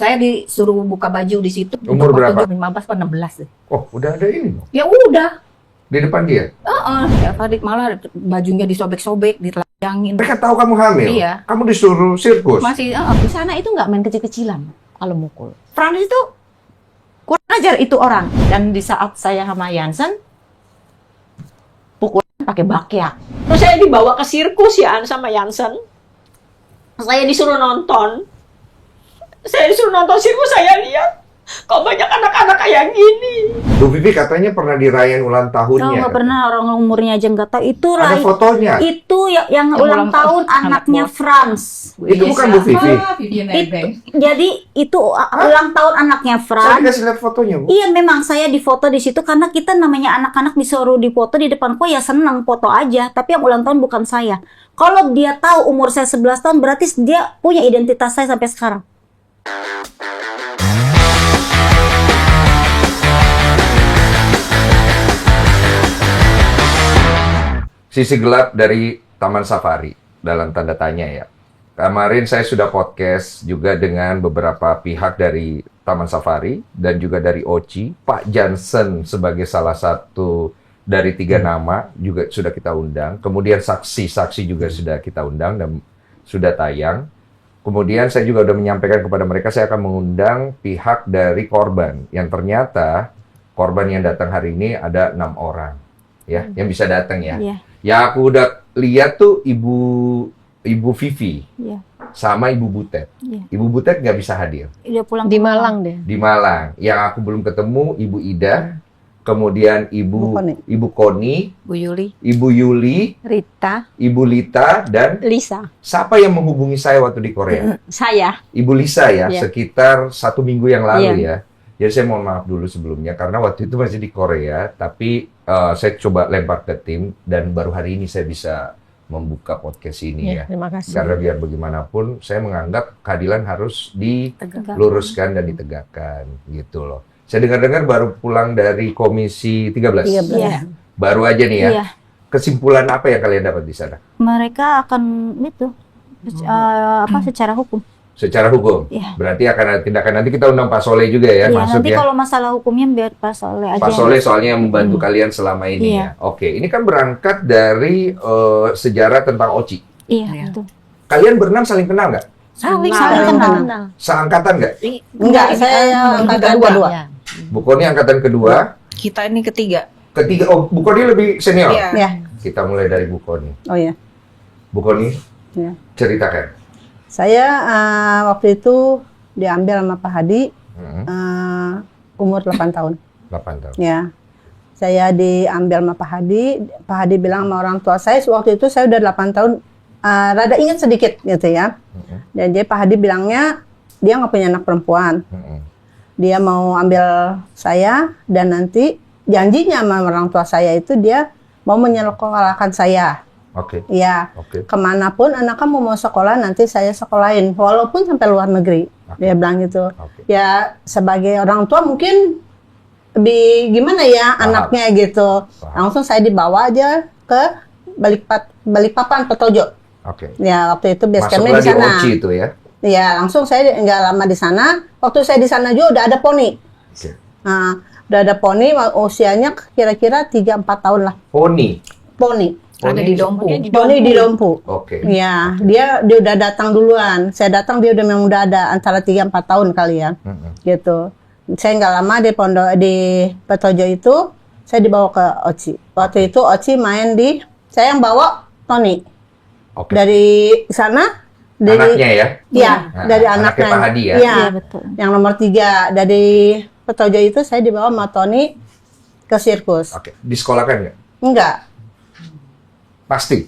Saya disuruh buka baju di situ. Umur berapa? 15 atau 16 deh. Oh, udah ada ini loh. Ya udah. Di depan dia. Ya Farid malah bajunya disobek-sobek, ditelanjangin. Mereka tahu kamu hamil. Iya. Kamu disuruh sirkus. Masih Di sana itu nggak main kecil-kecilan kalau mukul. Frans itu kurang ajar itu orang. Dan di saat saya sama Jansen, pukulan pakai bakyak. Terus saya dibawa ke sirkus ya sama Jansen. Saya disuruh nonton. Saya disuruh nonton sirkus, saya lihat kok banyak anak-anak kayak gini. Bu Vivi katanya pernah dirayain ulang Tahu tahunnya. nggak pernah orang umurnya aja nggak tahu itu Ada fotonya. Itu yang ulang tahun anaknya anak Frans. Itu bukan Bu Vivi. Vivian Jadi itu ulang tahun anaknya Saya Frans. dikasih lihat fotonya, Bu. Iya memang saya difoto di situ karena kita namanya anak-anak disuruh difoto di depanku ya senang foto aja. Tapi yang ulang tahun bukan saya. Kalau dia tahu umur saya 11 tahun berarti dia punya identitas saya sampai sekarang. Sisi gelap dari Taman Safari dalam tanda tanya ya. Kemarin saya sudah podcast juga dengan beberapa pihak dari Taman Safari dan juga dari OCI. Pak Jansen sebagai salah satu dari 3 nama juga sudah kita undang. Kemudian saksi-saksi juga sudah kita undang dan sudah tayang. Kemudian saya juga sudah menyampaikan kepada mereka saya akan mengundang pihak dari korban. Yang ternyata korban yang datang hari ini ada 6 orang. Ya, yang bisa datang ya. Iya. Yang aku udah lihat tuh Ibu Vivi Iya. sama Ibu Butet. Iya. Ibu Butet nggak bisa hadir Dia pulang Di ke Malang deh. di Malang. Yang aku belum ketemu Ibu Ida, kemudian Bu Koni. Ibu Koni, Bu Yuli. Ibu Yuli, Rita, Ibu Lita, dan Lisa, siapa yang menghubungi saya waktu di Korea? saya. Ibu Lisa ya, Iya. sekitar 1 minggu yang lalu Iya. ya. Jadi saya mohon maaf dulu sebelumnya karena waktu itu masih di Korea, tapi saya coba lempar ke tim dan baru hari ini saya bisa membuka podcast ini ya. Terima kasih. Karena biar bagaimanapun saya menganggap keadilan harus Tegak. diluruskan dan ditegakkan gitu loh. Saya dengar-dengar baru pulang dari Komisi 13. 13. Iya. Baru aja nih ya. Iya. Kesimpulan apa yang kalian dapat di sana? Mereka akan itu secara hukum. Secara hukum. Iya. Berarti akan ada tindakan, nanti kita undang Pak Soleh juga ya, Iya, masuk nanti ya. kalau masalah hukumnya biar Pak Soleh aja. Pak Soleh soalnya yang membantu kalian selama ini Iya. ya. Oke, ini kan berangkat dari sejarah tentang OCI. Iya, Iya. betul. Kalian berenam saling kenal nggak? Saling kenal. kenal. Seangkatan nggak? Enggak, saya angkatan kedua. Ya. Bu Koni angkatan kedua, Kita ini ketiga. oh Bu Koni lebih senior. Iya. Ya. Kita mulai dari Bu Koni. Oh ya, Bu Koni, ya. ceritakan. Saya waktu itu diambil sama Pak Hadi umur 8 tahun. 8 tahun. Ya, saya diambil sama Pak Hadi. Pak Hadi bilang sama orang tua saya waktu itu saya udah 8 tahun, rada ingat sedikit gitu ya. Dan dia Pak Hadi bilangnya dia nggak punya anak perempuan. Dia mau ambil saya dan nanti janjinya sama orang tua saya itu dia mau menyekolahkan saya. Oke. Ya. Oke. Kemanapun anak kamu mau sekolah nanti saya sekolahin walaupun sampai luar negeri. Oke. Dia bilang gitu. Oke. Ya sebagai orang tua mungkin lebih gimana ya Paham. anaknya gitu. Paham. Langsung saya dibawa aja ke Balikpapan Petojo. Oke. Ya waktu itu base Masuklah campnya di di sana. OCI itu ya. Ya langsung saya nggak lama di sana. Waktu saya di sana juga udah ada poni. Oke. Nah, udah ada poni usianya kira-kira 3-4 tahun lah. Poni. Poni. Ada di Dompu. Poni di Dompu. Oke. Iya, dia udah datang duluan. Saya datang dia udah memang udah ada antara 3-4 tahun kali ya. Gitu. Saya nggak lama di pondok di Petojo itu, saya dibawa ke Oci. Waktu itu Oci main di, saya yang bawa Tony. Oke. Dari sana dari Anaknya ya. Iya, Nah, dari anaknya Pak Hadi ya? Iya, Iya, betul. yang nomor 3 dari Petojo itu saya dibawa sama Tony ke sirkus. Oke. Disekolahkan nggak? Enggak. Pasti.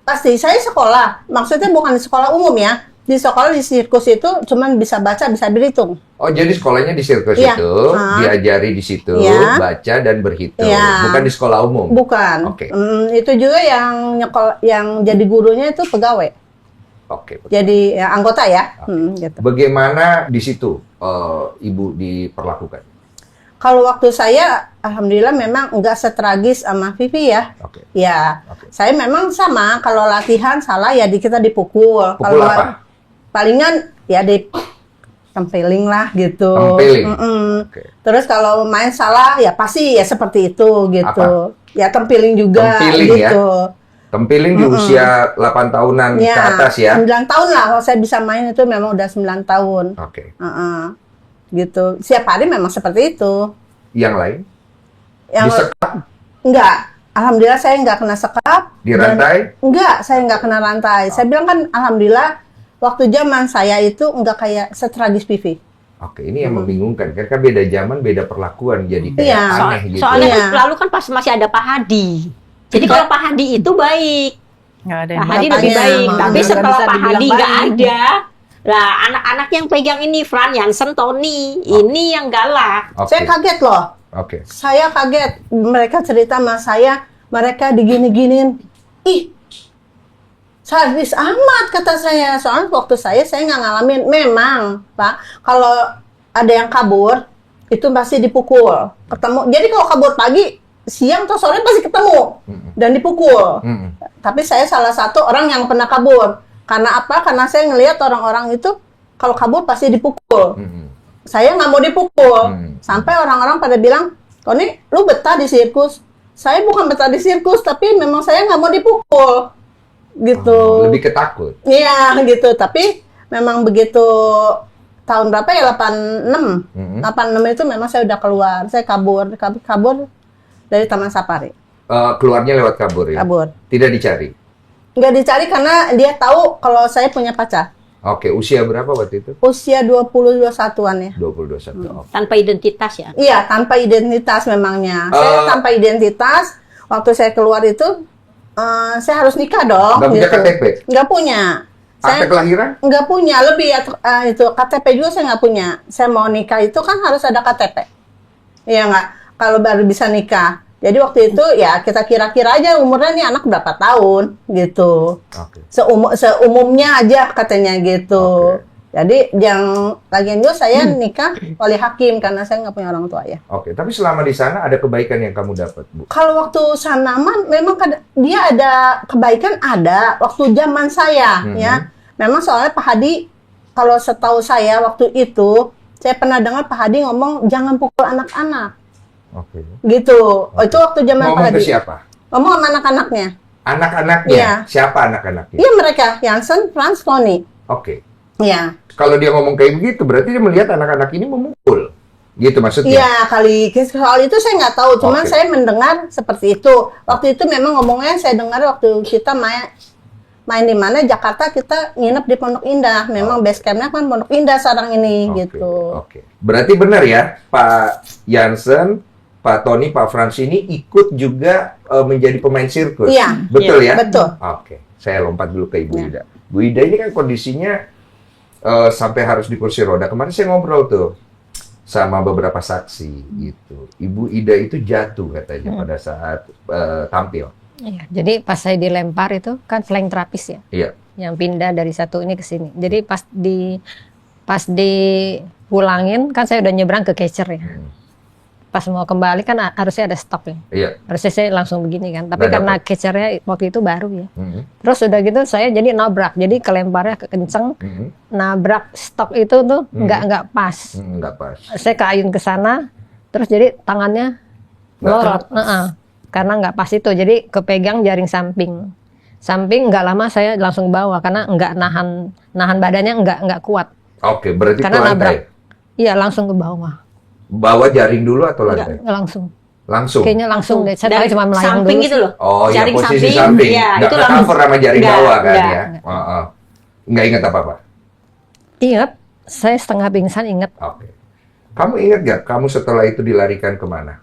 Pasti, saya sekolah. Maksudnya bukan di sekolah umum ya. Di sekolah di sirkus itu cuman bisa baca, bisa berhitung. Oh, jadi sekolahnya di sirkus Iya. itu, diajari di situ, Iya. baca dan berhitung. Iya. Bukan di sekolah umum. Bukan. Oke. Itu juga yang jadi gurunya itu pegawai. Oke. Jadi ya, anggota ya. Oke. Gitu. Bagaimana di situ Ibu diperlakukan? Kalau waktu saya, alhamdulillah memang nggak setragis sama Vivi ya. Oke. Ya, Oke. saya memang sama. Kalau latihan salah ya kita dipukul. Pukul apa? Palingan ya tempeling lah gitu. Tempeling. Oke. Terus kalau main salah ya pasti ya seperti itu gitu. Apa? Ya tempeling juga Tempiling ya? gitu. Tempiling di usia 8 tahunan ke atas ya? 9 tahun lah kalau saya bisa main itu memang udah 9 tahun. Oke. Gitu. Setiap hari memang seperti itu. Yang lain? Yang Disekap? enggak. Alhamdulillah saya nggak kena sekap. Dirantai? Enggak, saya nggak kena rantai. Saya bilang kan alhamdulillah waktu zaman saya itu enggak kayak setragis PV. Oke, ini yang membingungkan kan beda zaman, beda perlakuan jadi kayak Iya. aneh gitu. Soalnya Iya. kan lalu kan pas masih ada Pak Hadi. Jadi kalau Pak Hadi itu baik, Nggak ada Pak Hadi lebih Bapaknya, baik. emang Tapi nggak setelah bisa Pak dibilang Hadi nggak baik. ada, lah anak-anak yang pegang ini Fran, Jansen, Tony, ini yang galak. Oke. Saya kaget loh. Oke. Saya kaget. Mereka cerita sama saya, mereka digini-giniin. Ih, sadis amat kata saya. Soalnya waktu saya nggak ngalamin. Memang, Pak, kalau ada yang kabur, itu pasti dipukul. Ketemu. Jadi kalau kabur pagi, siang atau sore pasti ketemu. Dan dipukul. Tapi saya salah satu orang yang pernah kabur. Karena apa? Karena saya ngelihat orang-orang itu, kalau kabur pasti dipukul. Saya nggak mau dipukul. Sampai orang-orang pada bilang, Tony, lu betah di sirkus. Saya bukan betah di sirkus, tapi memang saya nggak mau dipukul. Gitu. Lebih ketakut. Iya, gitu. Tapi memang begitu tahun berapa ya? 86. 86 itu memang saya udah keluar. Saya kabur dari Taman Safari. Keluarnya lewat kabur ya? Kabur. Tidak dicari? Nggak dicari karena dia tahu kalau saya punya pacar. Oke, usia berapa waktu itu? Usia 20-21-an ya. 20-21. Oke. Tanpa identitas ya. Iya, tanpa identitas memangnya. Saya tanpa identitas. Waktu saya keluar itu, saya harus nikah dong. Nggak punya gitu. KTP? Nggak punya. Akte kelahiran? Nggak punya. Lebih ya, itu KTP juga saya nggak punya. Saya mau nikah itu kan harus ada KTP. Iya nggak? Kalau baru bisa nikah. Jadi waktu itu ya kita kira-kira aja umurnya nih anak berapa tahun gitu. Oke. Seumumnya aja katanya gitu. Oke. Jadi yang lagian juga saya nikah oleh hakim karena saya nggak punya orang tua ya. Oke, tapi selama di sana ada kebaikan yang kamu dapat, Bu? Kalau waktu sana mah memang dia ada kebaikan ada waktu zaman saya ya. Memang soalnya Pak Hadi kalau setahu saya waktu itu saya pernah dengar Pak Hadi ngomong jangan pukul anak-anak Oke. gitu. Oh, itu waktu zaman Pak Ngomong Hadi. ke siapa? Ngomong sama anak-anaknya. Anak-anaknya? Iya. Siapa anak-anaknya? Iya mereka Jansen, Frans, Tony. Oke. Iya. Kalau dia ngomong kayak begitu, berarti dia melihat anak-anak ini memukul. Gitu maksudnya? Iya kali soal itu saya nggak tahu, cuman Oke. saya mendengar seperti itu. Waktu itu memang ngomongnya saya dengar waktu kita main di mana Jakarta kita nginep di Pondok Indah. Memang base campnya kan Pondok Indah sekarang ini Oke, gitu. Oke. Berarti benar ya, Pak Jansen, Pak Tony, Pak Frans ini ikut juga menjadi pemain sirkus. Iya. Betul ya? Betul. Oke. Saya lompat dulu ke Ibu Iya. Ida. Bu Ida ini kan kondisinya sampai harus di kursi roda. Kemarin saya ngobrol tuh sama beberapa saksi gitu. Ibu Ida itu jatuh katanya pada saat tampil. Iya, jadi pas saya dilempar itu kan flying terapis ya, Iya. yang pindah dari satu ini ke sini. Jadi pas dipulangin kan saya udah nyebrang ke catcher ya. Pas mau kembali kan harusnya ada stop ya. Iya. Harusnya saya langsung begini kan. Tapi Nggak karena dapet. catchernya waktu itu baru ya. Mhm. Terus udah gitu saya jadi nabrak. Jadi kelemparnya kenceng, Mhm. nabrak stok itu tuh nggak pas. Nggak pas. Saya keayun ke sana, terus jadi tangannya Nggak melorot. Karena nggak pas itu, jadi kepegang jaring samping. Samping nggak lama saya langsung bawa karena nggak nahan badannya nggak kuat. Oke, berarti ke Karena lantai. nabrak. Iya langsung ke bawah. Bawa jaring dulu atau lantai? Nggak langsung. Langsung. Kayaknya langsung deh. Saya Dari tahu cuma melayang samping dulu. gitu loh. Oh ya, Jaring posisi samping, samping. iya, Nggak itu ke cover sama jaring Nggak, bawah kan nggak. ya? Nggak ingat apa-apa? Ingat, saya setengah pingsan ingat. Oke. Kamu ingat nggak, kamu setelah itu dilarikan kemana?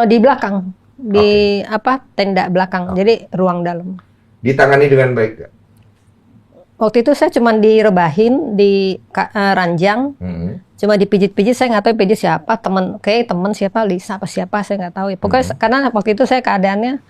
Di belakang, di tenda belakang. Jadi ruang dalam. Ditangani dengan baik nggak? Waktu itu saya cuma direbahin di ranjang. Cuma dipijit-pijit, saya nggak tahu pijit siapa, teman siapa, Lisa apa siapa, saya nggak tahu. Pokoknya karena waktu itu saya keadaannya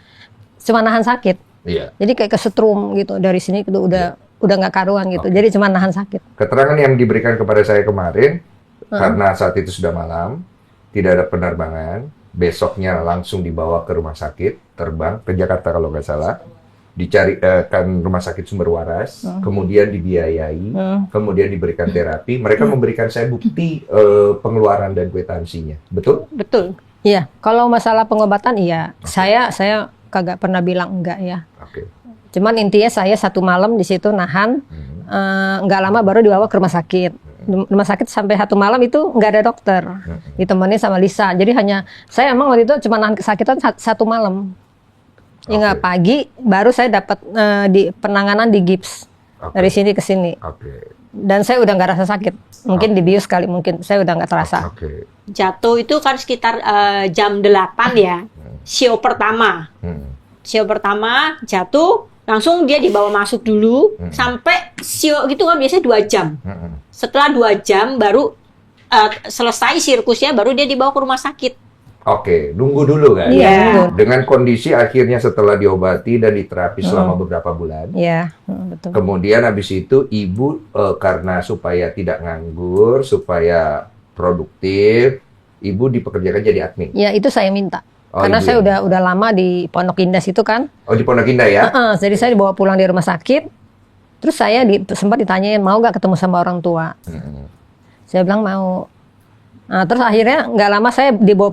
cuma nahan sakit. Iya. Jadi kayak kesetrum gitu dari sini itu udah nggak karuan gitu. Jadi cuma nahan sakit. Keterangan yang diberikan kepada saya kemarin, karena saat itu sudah malam, tidak ada penerbangan, besoknya langsung dibawa ke rumah sakit, terbang ke Jakarta kalau nggak salah. dicarikan rumah sakit sumber waras, kemudian dibiayai, kemudian diberikan terapi. Mereka memberikan saya bukti pengeluaran dan kwitansinya. Betul? Betul. Iya, kalau masalah pengobatan iya, saya kagak pernah bilang enggak ya. Oke. Cuman intinya saya 1 malam di situ nahan, nggak lama baru dibawa ke rumah sakit. Rumah sakit sampai 1 malam itu nggak ada dokter, ditemani sama Lisa. Jadi saya emang waktu itu cuma nahan kesakitan 1 malam. Hingga pagi baru saya dapat di penanganan di gips dari sini ke sini. Dan saya udah nggak rasa sakit. Mungkin dibius kali, mungkin saya udah nggak terasa. Jatuh itu kan sekitar jam 8 ya. Show pertama. Show pertama jatuh, langsung dia dibawa masuk dulu sampai show gitu kan biasanya 2 jam. Setelah 2 jam baru selesai sirkusnya, baru dia dibawa ke rumah sakit. Oke, nunggu dulu kan? Iya. Dengan kondisi akhirnya setelah diobati dan diterapi selama beberapa bulan. Iya, betul. Kemudian habis itu ibu karena supaya tidak nganggur, supaya produktif, ibu dipekerjakan jadi admin. Ya itu saya minta. Karena saya udah lama di Pondok Indah situ kan. Oh, di Pondok Indah ya? Jadi saya dibawa pulang di rumah sakit. Terus saya sempat ditanyain mau nggak ketemu sama orang tua. Saya bilang mau. Nah, terus akhirnya nggak lama saya dibawa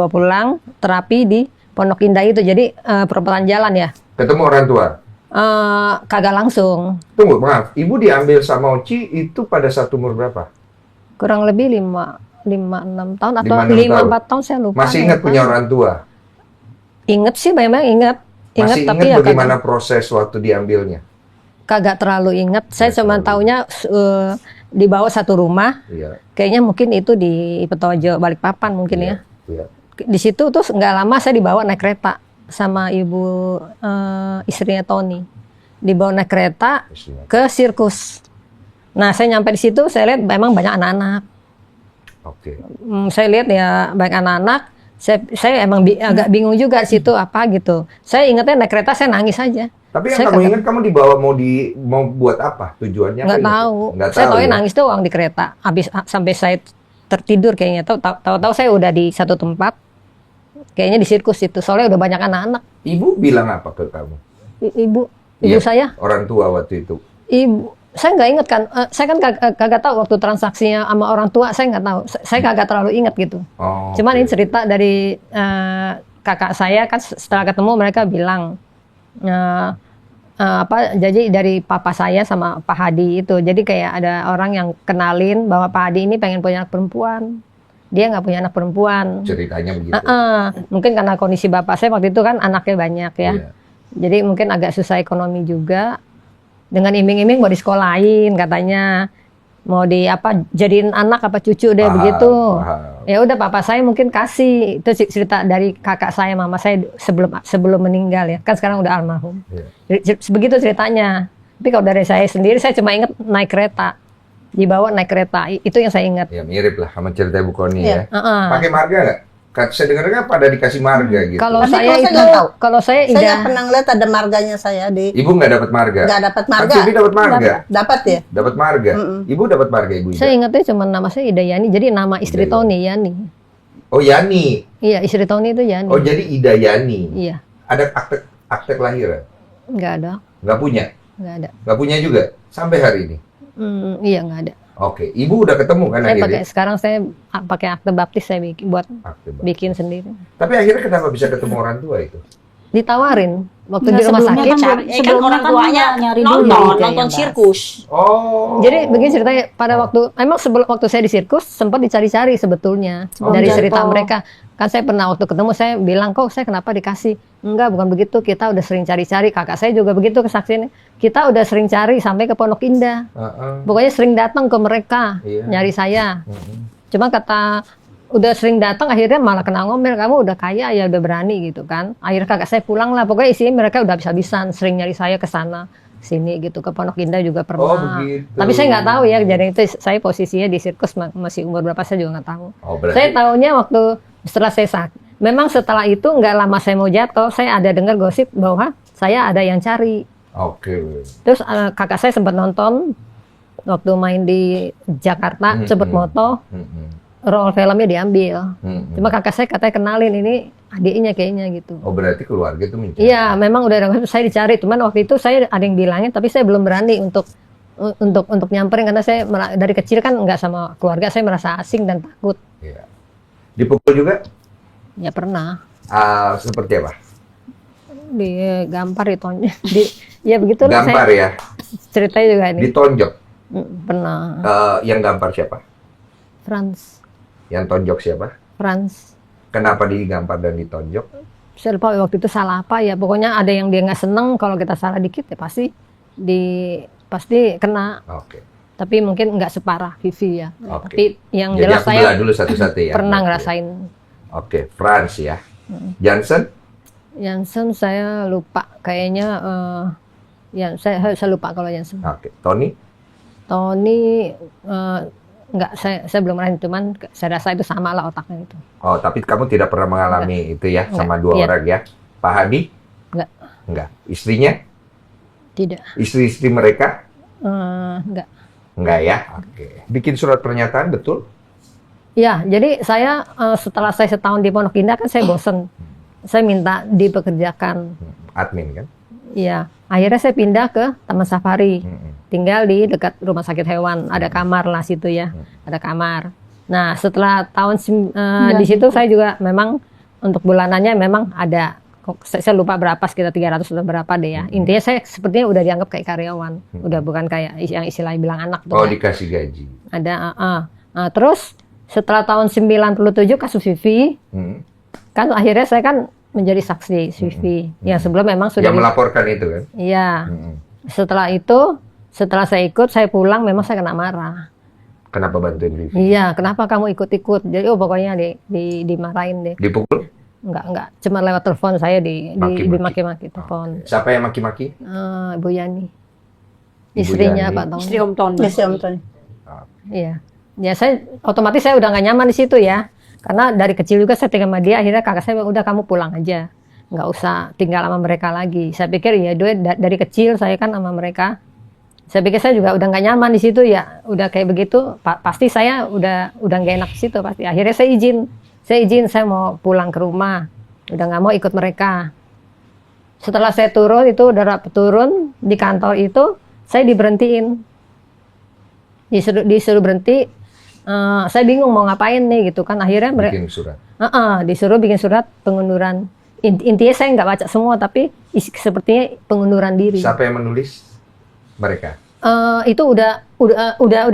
pulang terapi di Pondok Indah itu. Jadi perempatan jalan ya. Ketemu orang tua? Kagak langsung. Tunggu, maaf. Ibu diambil sama Oci itu pada saat umur berapa? Kurang lebih 5-6 tahun atau 5-4 tahun saya lupa. Masih ingat punya orang tua? Ingat sih, memang ingat. Masih tapi ingat ya bagaimana proses waktu diambilnya? Kagak terlalu ingat. Saya cuma taunya dibawa satu rumah. Iya. Kayaknya mungkin itu di Petojo, Balikpapan mungkin ya. Iya. Di situ terus nggak lama saya dibawa naik kereta sama ibu istrinya Tony. Dibawa naik kereta ke sirkus. Nah, saya nyampe di situ, saya lihat memang banyak anak-anak. Oke. Saya lihat ya banyak anak-anak. Saya emang agak bingung juga di situ apa gitu. Saya ingatnya naik kereta saya nangis aja. Tapi yang kamu ingat kamu dibawa mau buat apa? Tujuannya nggak apa? tahu. Nggak Saya tahu tahu ya? nangis doang di kereta. Habis sampai saya tertidur kayaknya. Tahu-tahu saya udah di satu tempat. Kayaknya di sirkus itu. Soalnya udah banyak anak-anak. Ibu bilang apa ke kamu? Ibu Iya, saya. Orang tua waktu itu. Ibu, saya nggak ingat kan. Saya kan kagak tahu waktu transaksinya sama orang tua. Saya nggak tahu. Saya kagak terlalu ingat gitu. Oh, Cuman ini cerita dari kakak saya kan setelah ketemu mereka bilang jadi dari papa saya sama Pak Hadi itu. Jadi kayak ada orang yang kenalin bahwa Pak Hadi ini pengen punya anak perempuan. Dia nggak punya anak perempuan. Ceritanya begitu. Mungkin karena kondisi bapak saya waktu itu kan anaknya banyak ya. Iya. Jadi mungkin agak susah ekonomi juga. Dengan iming-iming mau disekolahin katanya. Mau jadiin anak apa cucu deh begitu. Ya udah papa saya mungkin kasih. Itu cerita dari kakak saya, mama saya sebelum meninggal ya. Kan sekarang udah almarhum. Iya. Begitu ceritanya. Tapi kalau dari saya sendiri saya cuma ingat naik kereta. Dibawa naik kereta. Itu yang saya ingat. Ya mirip lah sama cerita Ibu Koni ya. Iya. Pakai marga nggak? Saya dengar pada dikasih marga gitu. Kalau Tapi saya kalau itu, saya tahu. kalau saya Saya nggak tidak. pernah ngeliat ada marganya saya di. Ibu nggak dapat marga? Nggak dapat marga. Kan Silvi dapat marga? Dapat ya? Dapat marga? Ibu dapat marga Ibu? Saya ingatnya cuma nama saya Ida Yani. Jadi nama istri Ida Tony Yani. Oh Yani? Iya, istri Tony itu Yani. Oh jadi Ida Yani? Iya. Ada akte kelahiran? Nggak ada. Nggak punya? Nggak ada. Nggak punya juga? Sampai hari ini? Iya, nggak ada. Oke, Ibu udah ketemu kan akhirnya? Sekarang saya pakai akte baptis saya bikin sendiri. Tapi akhirnya kenapa bisa ketemu orang tua itu? Ditawarin waktu Nggak, di rumah sebelumnya sakit. kan Kan sebelumnya orang kan tuanya nyari dulu nonton gitu ya, Mbak. sirkus. Oh. Jadi begini ceritanya, pada waktu saya di sirkus sempat dicari-cari sebetulnya dari cerita mereka. Kan saya pernah waktu ketemu saya bilang, kok saya kenapa dikasih? Enggak, bukan begitu. Kita udah sering cari-cari. Kakak saya juga begitu kesaksiannya. Kita udah sering cari sampai ke Pondok Indah. Pokoknya sering datang ke mereka nyari saya. Cuma kata udah sering datang akhirnya malah kena ngomel, kamu udah kaya ya udah berani gitu kan. Akhirnya kakak saya pulang lah. Pokoknya isinya mereka udah habis-habisan sering nyari saya ke sana sini gitu, ke Pondok Indah juga pernah. Oh, begitu. Tapi saya nggak tahu ya, jadi itu saya posisinya di sirkus masih umur berapa saya juga nggak tahu. Oh, berarti... Saya tahunya waktu setelah saya sakit. Memang setelah itu nggak lama saya mau jatuh, saya ada dengar gosip bahwa saya ada yang cari. Oke. Terus kakak saya sempat nonton waktu main di Jakarta, cepet moto, roll filmnya diambil. Cuma kakak saya katanya kenalin ini adiknya kayaknya gitu. Oh, berarti keluarga itu mencari. Iya, memang udah saya dicari, cuman waktu itu saya ada yang bilangin, tapi saya belum berani untuk nyamperin karena saya dari kecil kan nggak sama keluarga, saya merasa asing dan takut. Iya. Dipukul juga? Ya pernah. Seperti apa? Digampar, ditonjok, ya begitu lah. Gampar Saya ya? ceritanya juga ini. Ditonjok? Pernah. Yang gampar siapa? Franz. Yang tonjok siapa? Franz. Kenapa digampar dan ditonjok? Saya lupa waktu itu salah apa ya. Pokoknya ada yang dia nggak seneng kalau kita salah dikit ya pasti kena. Oke. Tapi mungkin nggak separah Vivi ya. Oke. Tapi yang Jadi jelas aku saya belah dulu satu-satu ya. pernah Oke. ngerasain. Oke, Franz ya. Jansen? Jansen saya lupa kayaknya. Ya saya lupa kalau Jansen. Oke. Tony? Tony nggak, saya belum ngerasain, cuman saya rasa itu sama lah otaknya itu. Oh, tapi kamu tidak pernah mengalami itu ya sama Enggak. dua Iya. orang ya? Pak Hadi? Enggak. Enggak. Istrinya? Tidak. Istri-istri mereka? Enggak. Enggak ya? Oke. Bikin surat pernyataan, betul? Ya, jadi saya setelah saya setahun di Pondok Indah kan saya bosen. Saya minta dipekerjakan. Admin kan? Iya. Akhirnya saya pindah ke Taman Safari. Mm-mm. Tinggal di dekat rumah sakit hewan. Ada kamar lah situ ya. Ada kamar. Nah, setelah di situ saya juga memang untuk bulanannya memang ada. Saya lupa berapa, sekitar 300 atau berapa deh ya. Intinya saya sepertinya udah dianggap kayak karyawan. Udah bukan kayak yang istilahnya bilang anak. Oh, tuh, dikasih gaji. ada. Nah, terus setelah tahun 97 kasus Vivi, Hmm. kan akhirnya saya kan menjadi saksi Vivi. Yang sebelum memang sudah Yang melaporkan itu kan? Iya. Mm-mm. Setelah itu, setelah saya ikut, saya pulang memang saya kena marah. Kenapa bantuin Vivi? Iya, kenapa kamu ikut-ikut? Jadi pokoknya dimarahin deh. Dipukul? Enggak, cuma lewat telepon saya Maki-maki. dimaki-maki telepon. Siapa yang maki-maki? Ibu Yani. Ibu Istrinya Yani. Pak Tony. Istri Om Tony. Yes, Om Tony. Iya. Ya saya otomatis saya udah nggak nyaman di situ ya. Karena dari kecil juga saya tinggal sama dia, akhirnya kakak saya udah kamu pulang aja. Nggak usah tinggal sama mereka lagi. Saya pikir ya dari kecil saya kan sama mereka. Saya pikir saya juga udah nggak nyaman di situ ya. Udah kayak begitu, pasti saya udah nggak enak di situ pasti. Akhirnya saya izin saya mau pulang ke rumah. Udah nggak mau ikut mereka. Setelah saya turun itu udah turun di kantor itu, saya diberhentiin. Disuruh berhenti. Saya bingung mau ngapain nih gitu kan. Akhirnya mereka Bikin surat. disuruh bikin surat pengunduran. Intinya saya nggak baca semua, tapi sepertinya pengunduran diri. Siapa yang menulis? Mereka. Itu udah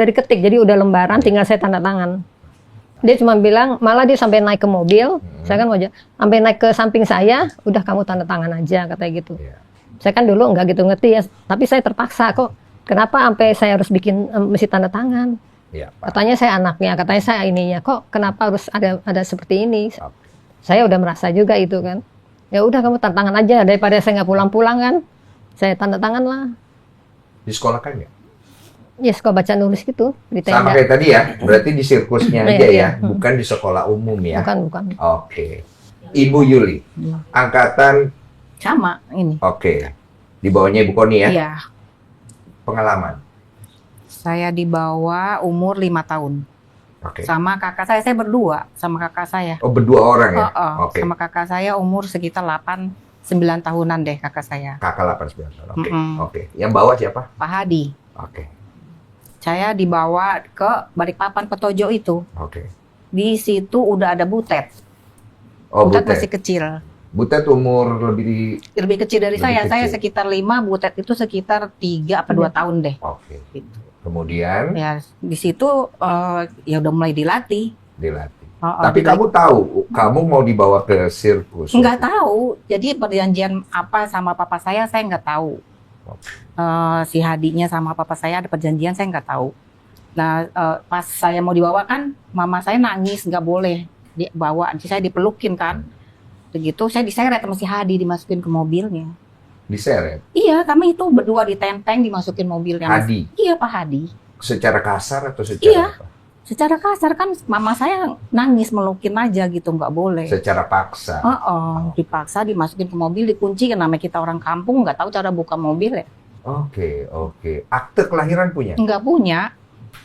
diketik, jadi udah lembaran, tinggal saya tanda tangan. Dia cuma bilang, malah dia sampai naik ke mobil, saya kan sampai naik ke samping saya, udah kamu tanda tangan aja katanya gitu. Iya. Saya kan dulu nggak gitu ngerti ya, tapi saya terpaksa kok. Kenapa sampai saya harus bikin mesti tanda tangan? Iya, Pak. Katanya saya anaknya, katanya saya ininya. Kok kenapa harus ada seperti ini? Oke. Saya udah merasa juga itu kan. Ya udah kamu tanda tangan aja daripada saya nggak pulang-pulang kan. Saya tanda tangan lah. Di sekolah kan ya? Ya suka baca nulis gitu di Sama tenda. kayak tadi ya? Berarti di sirkusnya Iya, aja iya. ya? Bukan di sekolah umum ya? Bukan. Oke. Ibu Yuli, angkatan Sama ini. oke. Di bawahnya Ibu Koni ya? Iya. Pengalaman. Saya dibawa umur 5 tahun. Oke. Sama kakak saya berdua sama kakak saya. Oh, berdua orang ya? Oke. Sama kakak saya umur sekitar 8-9 tahunan deh kakak saya. Kakak 8-9 tahun. Oke. Mm-mm. Oke. Yang bawah siapa? Pak Hadi. Oke. Saya dibawa ke Balikpapan Petojo itu. Oke. Di situ udah ada Butet. Oh, Butet Butet. masih kecil. Butet umur lebih... Lebih kecil dari Lebih saya. kecil. Saya sekitar 5, Butet itu sekitar 3 apa 2 tahun deh. Oke. Gitu. Kemudian Ya, di situ ya udah mulai dilatih. dilatih. Oh, Tapi kamu tahu, kamu mau dibawa ke sirkus? nggak tahu. Jadi perjanjian apa sama papa saya nggak tahu. Si Hadinya sama papa saya ada perjanjian, saya nggak tahu. Nah, pas saya mau dibawa kan, mama saya nangis nggak boleh dibawa. Jadi saya dipelukin kan. Begitu saya diseret sama si Hadi, dimasukin ke mobilnya. Diseret? Iya, kami itu berdua ditenteng dimasukin mobilnya. Hadi? Iya, Pak Hadi. Secara kasar atau secara Iya. apa? Secara kasar kan mama saya nangis melukin aja gitu, nggak boleh. Secara paksa? Dipaksa dimasukin ke mobil, dikunci. Namanya kita orang kampung nggak tahu cara buka mobil ya. Oke. Akte kelahiran punya? Nggak punya.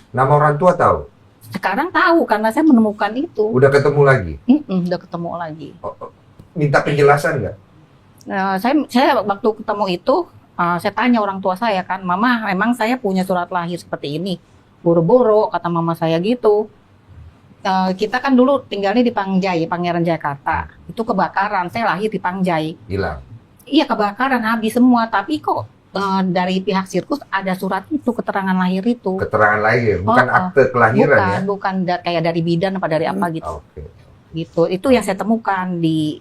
Nama orang tua tahu? Sekarang tahu karena saya menemukan itu. Udah ketemu lagi? Udah ketemu lagi. minta penjelasan nggak? Saya waktu ketemu itu, saya tanya orang tua saya kan, Mama, memang saya punya surat lahir seperti ini. Boro-boro, kata mama saya gitu. Kita kan dulu tinggalnya di Pangjai, Pangeran Jakarta. Itu kebakaran, saya lahir di Pangjai. Hilang. Iya kebakaran, habis semua. Tapi kok dari pihak sirkus ada surat itu, keterangan lahir itu. Keterangan lahir, bukan Oh, akte kelahiran ya? Bukan kayak dari bidan apa dari apa gitu. Oke. Gitu. Itu yang saya temukan di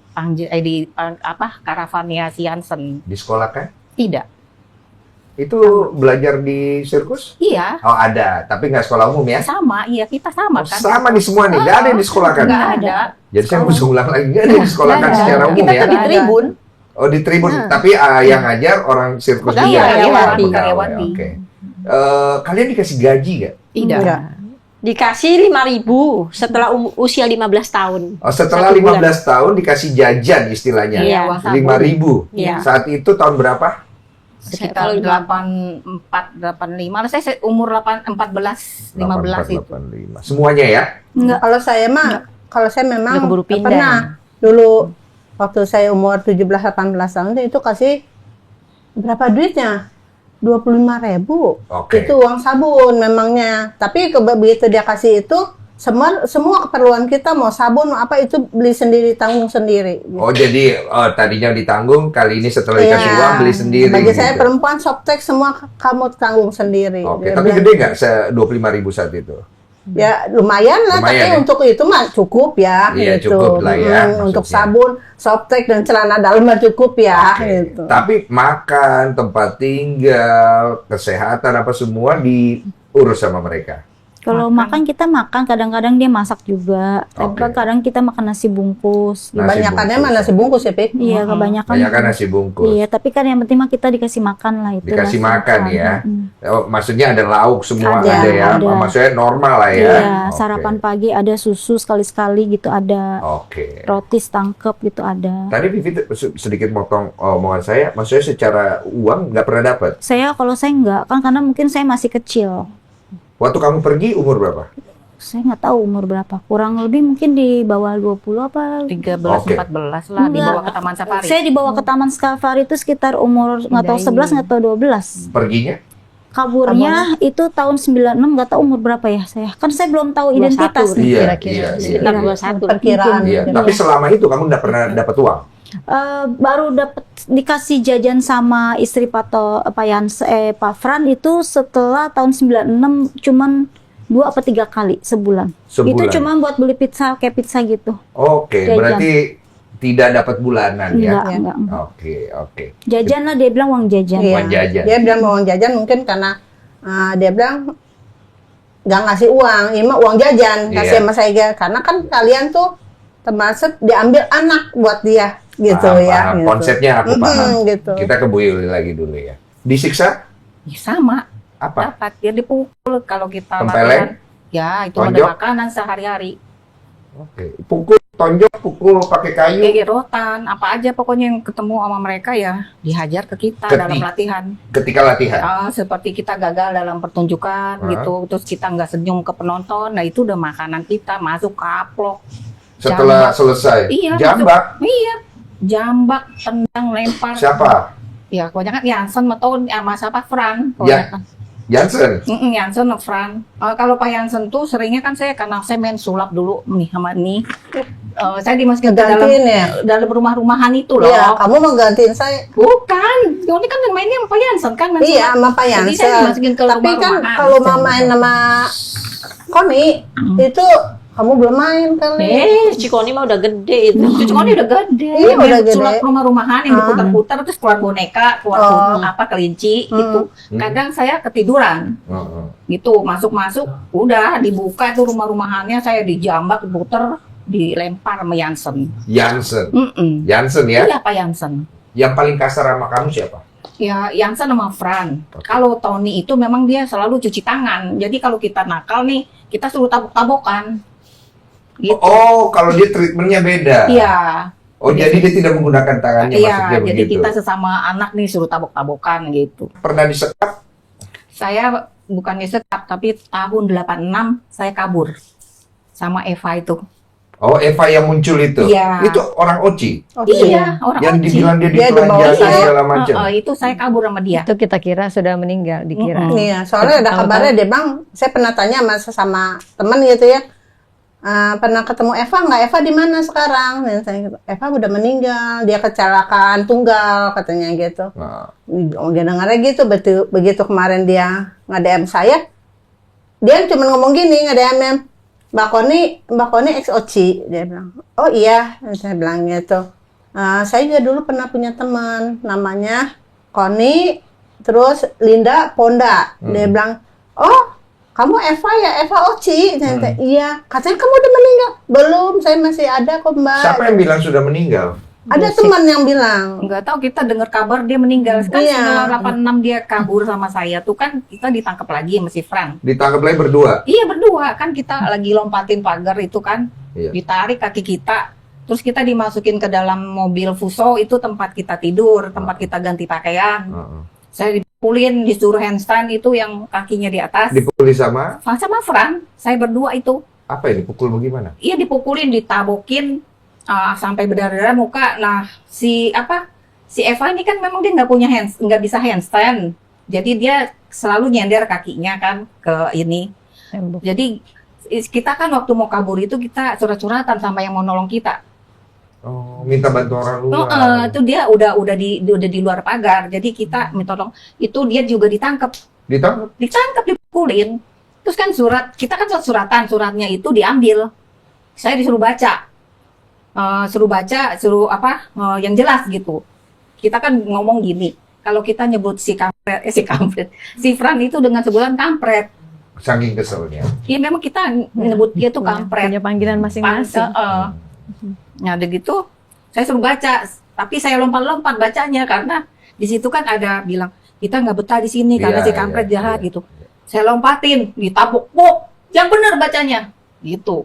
Caravania Siansen. Di sekolah kan? Tidak. Itu belajar di sirkus? Iya, Oh ada, tapi nggak sekolah umum ya? sama. Iya, kita sama Oh, kan. sama nih semua nih, nggak ada yang di sekolah kan? Nggak ada. Jadi saya harus ulang lagi, nggak ada yang di sekolah kan Nggak ada. secara umum Kita ya? tuh di tribun. Oh di tribun, tapi yang ngajar orang sirkus Pegawai, juga? karyawati. Pegawai, Karyawati. Oke. Kalian dikasih gaji nggak? Tidak. Enggak. Dikasih 5.000 setelah usia 15 tahun. Oh, setelah 15 tahun dikasih jajan istilahnya? Iya. Uang sabun. 5.000? Iya. Saat itu tahun berapa? Sekitar Kalau 84, 85. Saya umur 14, 15 itu. 85. Semuanya ya? Enggak. Kalau saya memang Udah keburu pindah. pernah dulu waktu saya umur 17-18 tahun itu kasih berapa duitnya? 25.000. Oke. Itu uang sabun memangnya. Tapi begitu dia kasih itu semua keperluan kita mau sabun mau apa itu beli sendiri tanggung sendiri. Oh jadi tadinya ditanggung, kali ini setelah dikasih Iya. uang beli sendiri. Bagi saya gitu. perempuan softtek semua kamu tanggung sendiri. Oke, Dia tapi bilang, gede nggak 25.000 saat itu? ya lumayan lah, Lumayan tapi ya? untuk itu mah cukup ya. Iya, gitu. cukup lah ya, Untuk maksudnya. sabun, softtek dan celana dalam mah cukup ya. Oke. Gitu. Tapi makan, tempat tinggal, kesehatan apa semua diurus sama mereka. Kalau makan kita makan, kadang-kadang dia masak juga. Tapi Oke. kadang kita makan nasi bungkus. Nasi Kebanyakannya bungkus. mah nasi bungkus ya, Pik. Iya, kebanyakan. Banyak kan nasi bungkus. Iya, tapi kan yang penting mah kita dikasih makan lah itu. Dikasih nasi makan ya. Oh, maksudnya ada lauk semua Ada, ada ya. ada. Maksudnya normal lah ya. Iya, Oke. sarapan pagi ada susu sekali-sekali gitu, ada Oke. roti setangkep gitu ada. Tadi Vivi sedikit motong omongan saya, maksudnya secara uang nggak pernah dapat. Kalau saya enggak, kan karena mungkin saya masih kecil. Waktu kamu pergi umur berapa? Saya nggak tahu umur berapa. Kurang lebih mungkin di bawah 20 apa. 13, Oke. 14 lah, Enggak. dibawa ke Taman Safari. Saya dibawa ke Taman Safari itu sekitar umur nggak tahu 11 nggak tahu 12. Perginya? Kaburnya itu tahun 96 nggak tahu umur berapa ya saya. Kan saya belum tahu 21 identitas. Iya, kira-kira. iya, iya. Sekitar 21. Perkiraan. Iya, Gitu. tapi selama itu kamu nggak pernah dapat uang. Baru dapat dikasih jajan sama istri Pak Fran itu setelah tahun 96 cuman 2 apa 3 kali sebulan. Sebulan. Itu cuma buat beli pizza kayak pizza gitu. Oke, Jajan. berarti tidak dapat bulanan ya? Enggak. Oke. Jajan lah dia bilang uang jajan. Iya. Uang jajan. Dia bilang mau uang jajan mungkin karena dia bilang nggak ngasih uang, ini mah uang jajan kasih Iya. sama saya karena kan kalian tuh termasuk diambil anak buat dia gitu Paham, ya. paham. Gitu. Konsepnya aku paham. Gitu. Kita ke Bu Yuli lagi dulu ya. Disiksa? Ya, sama, Apa? dapat. Dia dipukul kalau kita Tempeleng? latihan. Ya, itu Tonjok? ada makanan sehari-hari. Oke. Pukul, tonjok, pukul pakai kayu. Rotan, apa aja pokoknya yang ketemu sama mereka ya dihajar ke kita dalam latihan. Ketika latihan. Seperti kita gagal dalam pertunjukan gitu, terus kita nggak senyum ke penonton, nah itu udah makanan kita masuk ke aplok. Setelah jambak. selesai. Iya, Jambak. Iya, jambak, tendang, lempar. Siapa? Ya, kebanyakan Jansen atau sama siapa Fran. Ya. kebanyakan. Jansen. Jansen sama Fran. Kalau Pak Jansen tuh seringnya kan karena saya main sulap dulu nih sama nih. Saya dimasukin ke dalam Gantiin ya? dalam rumah-rumahan itu loh. Iya, kamu mau gantiin saya. Bukan, ini kan yang mainnya sama Pak Jansen kan main Iya, sulap. sama Pak Jadi saya Jansen. dimasukin ke Tapi kan rumah-rumahan. kalau mau main sama Koni itu kamu belum main kali. Cikoni mah udah gede itu. Cucu kan udah gede, Iya, main udah gede. sulap rumah-rumahan yang diputar-putar terus keluar boneka, keluar kelinci gitu. Kadang saya ketiduran, gitu masuk-masuk, udah dibuka tuh rumah-rumahannya, saya dijambak, diputer, dilempar sama Jansen. Jansen. Mm-mm. Jansen ya. Iya Pak Jansen. Yang paling kasar sama kamu siapa? Ya Jansen sama Fran. Kalau Tony itu memang dia selalu cuci tangan. Jadi kalau kita nakal nih, kita suruh tabok-tabokan. Gitu. Oh, kalau dia treatmentnya beda. Iya. Oh, jadi dia tidak menggunakan tangannya, Iya, maksudnya jadi begitu. kita sesama anak nih suruh tabok-tabokan gitu. Pernah disekap? Saya bukannya sekap, tapi tahun 86 saya kabur sama Eva itu. Oh, Eva yang muncul itu. Iya. Itu orang Oci Oh, Iya, orang yang Oci. dibilang dia Dia dibawa ditelanjangi saya. segala macam. Itu saya kabur sama dia. Itu kita kira sudah meninggal, dikira. Iya, soalnya ada kabarnya dia bang, saya pernah tanya sama teman gitu ya, pernah ketemu Eva nggak? Eva di mana sekarang? Dan saya gitu, Eva udah meninggal, dia kecelakaan tunggal katanya gitu. Nah, Dia dengarnya gitu, begitu kemarin dia nge-DM saya, dia cuma ngomong gini nge-DM, Mbak Koni ex Oci, dia bilang, oh iya, saya bilang gitu. Saya juga dulu pernah punya teman, namanya Koni, terus Linda Ponda. Dia bilang, oh kamu Eva ya, Eva Oci? Saya bilang, iya, katanya kamu udah meninggal. Belum, saya masih ada kok Mbak. siapa yang bilang sudah meninggal? Ada teman yang bilang. Nggak tahu, kita dengar kabar dia meninggal. Kan Iya. setelah 86 dia kabur sama saya tuh kan kita ditangkap lagi sama si Fran. Ditangkap lagi berdua. Iya berdua kan, kita lagi lompatin pagar itu kan, Iya. ditarik kaki kita, terus kita dimasukin ke dalam mobil Fuso, itu tempat kita tidur, tempat kita ganti pakaian. Heeh. Saya dipukulin, disuruh handstand itu yang kakinya di atas. Dipukuli sama Sama Fran, saya berdua itu. apa ini? Pukul bagaimana? Iya dipukulin, ditabokin sampai berdarah-darah muka. Nah si Eva ini kan memang dia nggak bisa handstand, jadi dia selalu nyender kakinya kan ke ini. Tembok. Jadi kita kan waktu mau kabur itu kita surat-suratan sama yang mau nolong kita. Oh, minta bantu orang luar. Itu dia udah di luar pagar. Jadi kita minta tolong. Itu dia juga ditangkap, Ditangkap. dipukulin. Terus kan kita kan suratan, suratnya itu diambil. Saya disuruh baca. Yang jelas gitu. Kita kan ngomong gini, kalau kita nyebut si Fran itu dengan sebutan kampret. Saking keselnya. Ya memang kita nyebut dia tuh kampret. Punya panggilan masing-masing. Nah, udah gitu, saya suruh baca, tapi saya lompat-lompat bacanya karena di situ kan ada bilang kita nggak betah di sini karena si kampret jahat gitu. Saya lompatin, ditabuk, yang benar bacanya, gitu.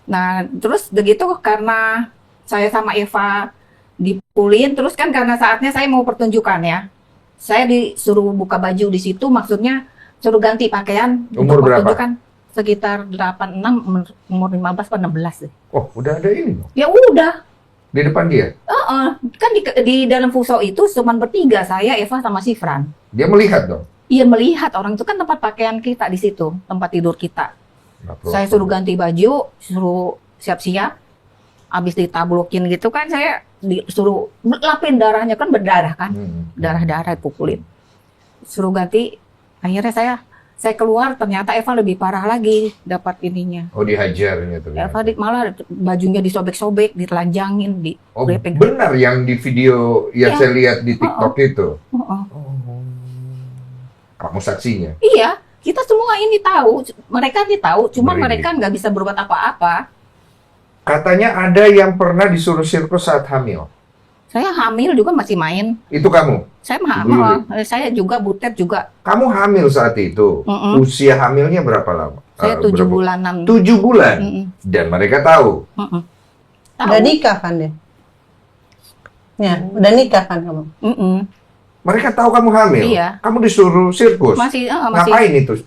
Nah, terus begitu karena saya sama Eva dipukulin, terus kan karena saatnya saya mau pertunjukan ya, saya disuruh buka baju di situ, maksudnya suruh ganti pakaian. Umur untuk berapa? pertunjukan. Sekitar 86, umur 15 atau 16 deh. Oh, udah ada ini dong. Ya udah, Di depan dia. kan di dalam Fuso itu cuma bertiga, saya, Eva, sama si Fran. Dia melihat dong. Iya melihat, orang itu kan tempat pakaian kita di situ, tempat tidur kita. Nggak perlu. Saya suruh ganti baju, suruh siap-siap, habis ditablokin gitu kan, saya disuruh lapin darahnya, kan berdarah kan, darah-darah pukulin. Suruh ganti, akhirnya saya keluar, ternyata Eva lebih parah lagi dapat ininya. Oh, dihajarnya tuh. Eva malah bajunya disobek-sobek, ditelanjangin, Oh, dilepeng. benar yang di video yang Iya. saya lihat di TikTok itu. Heeh. Kamu saksinya. Iya, kita semua ini tahu, mereka ini tahu, cuman Merinding. mereka nggak bisa berbuat apa-apa. Katanya ada yang pernah disuruh sirkus saat hamil. Saya hamil juga masih main. Itu kamu? Saya Ibu hamil, saya juga butet juga. Kamu hamil saat itu? Mm-mm. Usia hamilnya berapa lama? Saya 7 bulanan. 7 bulan? Mm-mm. Dan mereka tahu? Mm-mm. Tahu. Udah nikah kan dia? Ya, udah nikah kan kamu? Mm-mm. Mereka tahu kamu hamil? Iya. Kamu disuruh sirkus? Masih. Ngapain itu?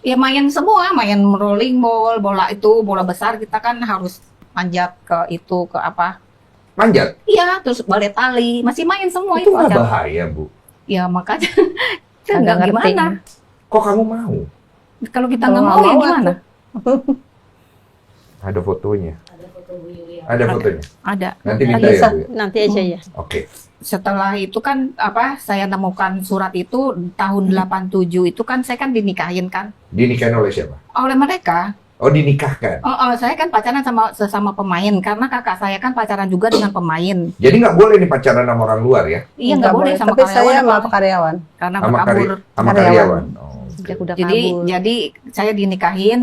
Ya main semua, main rolling ball, bola besar, kita kan harus manjat ke itu, ke apa. Manjat? Iya, terus balet tali, masih main semua Itu nggak aja. bahaya, Bu? Ya makanya, Agak nggak ngerti. gimana. Kok kamu mau? Kalau kita Kalau nggak nggak mau ya mau, gimana? Ada fotonya? Ada fotonya? Ada. Nanti minta Ada, ya, Sa. Bu? ya? Nanti aja ya. Oke. Setelah itu kan saya nemukan surat itu tahun 87 itu kan saya kan dinikahin kan Dinikahin oleh siapa? oleh mereka. Oh, dinikahkan. Saya kan pacaran sesama pemain karena kakak saya kan pacaran juga dengan pemain. Jadi nggak boleh nih pacaran sama orang luar ya? Iya nggak boleh sama Tapi saya karyawan sama apa- karyawan. karena Sama berkabur. sama Karyawan. karyawan. Oh. Sejak udah Jadi kabur. saya dinikahin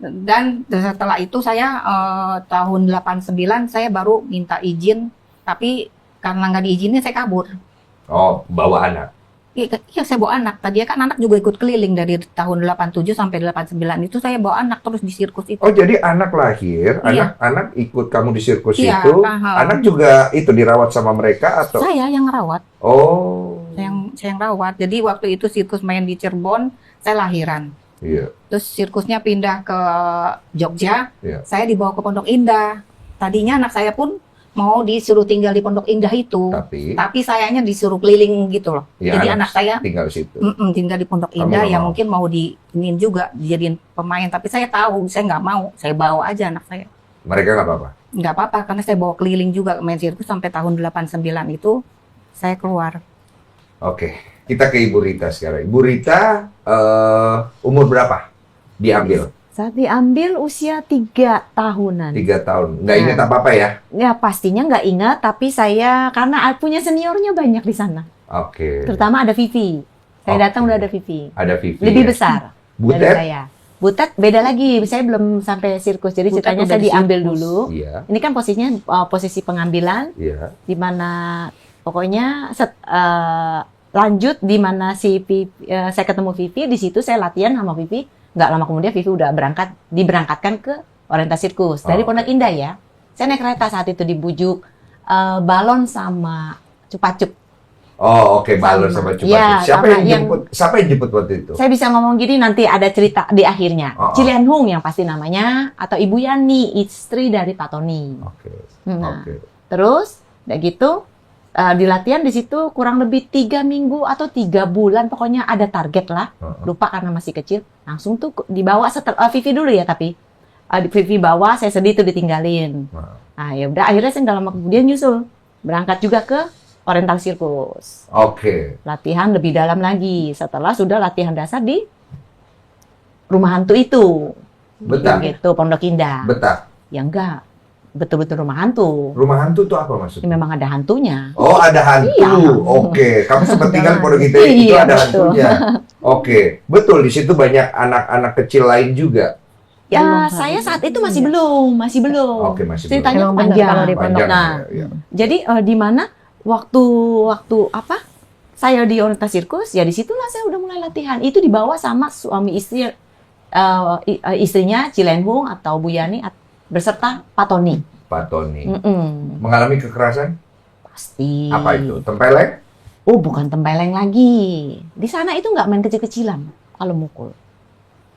dan setelah itu saya tahun 89 saya baru minta izin, tapi karena nggak diizinin saya kabur. Oh, bawa anak. Iya, saya bawa anak. Tadi kan anak juga ikut keliling dari tahun 87 sampai 89 itu saya bawa anak terus di sirkus itu. Oh, jadi anak lahir, Iya. anak ikut kamu di sirkus Iya, itu. aha. Anak juga itu dirawat sama mereka atau? Saya yang rawat, Oh. saya yang rawat. Jadi waktu itu sirkus main di Cirebon, saya lahiran. Iya. Terus sirkusnya pindah ke Jogja, Iya. saya dibawa ke Pondok Indah. Tadinya anak saya pun mau disuruh tinggal di Pondok Indah itu, tapi sayanya disuruh keliling gitu loh. Ya, Jadi anak saya tinggal di situ. tinggal di Pondok Kamu Indah, nggak ya mau? mungkin mau dijadiin juga, dijadiin pemain. Tapi saya tahu, saya nggak mau, saya bawa aja anak saya. Mereka nggak apa-apa. Nggak apa-apa, karena saya bawa keliling juga main sirkus sampai tahun 89 itu saya keluar. Oke, kita ke Ibu Rita sekarang. Ibu Rita, umur berapa diambil? Saat diambil usia 3 tahunan. 3 tahun. Nggak ingat apa-apa ya? Ya pastinya nggak ingat, tapi saya karena punya seniornya banyak di sana. Oke. Terutama ada Vivi. Saya Oke. datang udah ada Vivi. Ada Vivi. Lebih ya? besar dari Butet? saya. Butet beda lagi. Saya belum sampai sirkus. Jadi Butet ceritanya udah saya di diambil sirkus. dulu. Iya, Ini kan posisinya posisi pengambilan iya. di mana pokoknya lanjut di mana si Vivi, saya ketemu Vivi, di situ saya latihan sama Vivi. Nggak lama kemudian Vivi udah diberangkatkan ke orientasi sirkus dari Oh. Pondok Indah ya. Saya naik kereta saat itu dibujuk balon sama cupacup. Oh, oke, balon sama cupa. Ya, Siapa sama yang jemput? Siapa yang jemput waktu itu? Saya bisa ngomong gini nanti ada cerita di akhirnya. Oh, oh. Cilian Hung yang pasti namanya atau Ibu Yani, istri dari Pak Tony. Oke. Nah, Oke. terus udah gitu di latihan di situ kurang lebih 3 minggu atau 3 bulan pokoknya ada target lah. Lupa karena masih kecil. Langsung tuh dibawa setelah Vivi dulu ya tapi Vivi bawa, saya sedih tuh ditinggalin. Nah ya udah akhirnya saya nggak lama kemudian nyusul berangkat juga ke Oriental Sirkus. Oke. Latihan lebih dalam lagi setelah sudah latihan dasar di rumah hantu itu. Betah. Gitu Pondok Indah. Betah. Ya enggak. Betul-betul rumah hantu. Rumah hantu itu apa Ya, maksudnya? memang ada hantunya. Oh, ada hantu. Iya. Oke, kamu sempat tinggal di Pondok Indah itu Iya, ada betul. hantunya. Oke, betul di situ banyak anak-anak kecil lain juga. Ya, Belum saya hari saat itu itu masih belum. Oke, masih Ceritanya belum. Emang benar panjang. kalau di Pondok. Panjang, Nah, ya. jadi di mana waktu apa? Saya di Oriental Sirkus, ya disitulah saya udah mulai latihan. Itu dibawa sama suami istri, istrinya Cilian Hung atau Bu Yani beserta Pak Tony. Pak Tony. Mm-mm. Mengalami kekerasan? Pasti. Apa itu? Tempeleng? Oh, bukan tempeleng lagi. Di sana itu nggak main kecil-kecilan kalau mukul.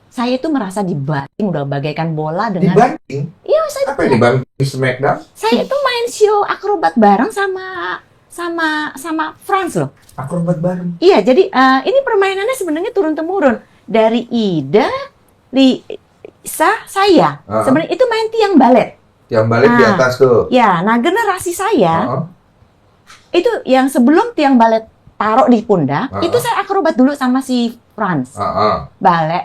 Saya itu merasa dibanting, udah bagaikan bola dengan... Dibanting? Iya, saya Apa yang dibanting? Smackdown? Saya itu main show akrobat bareng sama Franz loh. Akrobat bareng. Iya, jadi ini permainannya sebenarnya turun-temurun dari Ida, Lisa, saya. Sebenarnya itu main tiang balet. Yang balik di Ah. atas tuh. Ya, nah generasi saya Heeh. itu yang sebelum tiang balet taruh di pundak, itu saya akrobat dulu sama si Franz. Heeh. Balet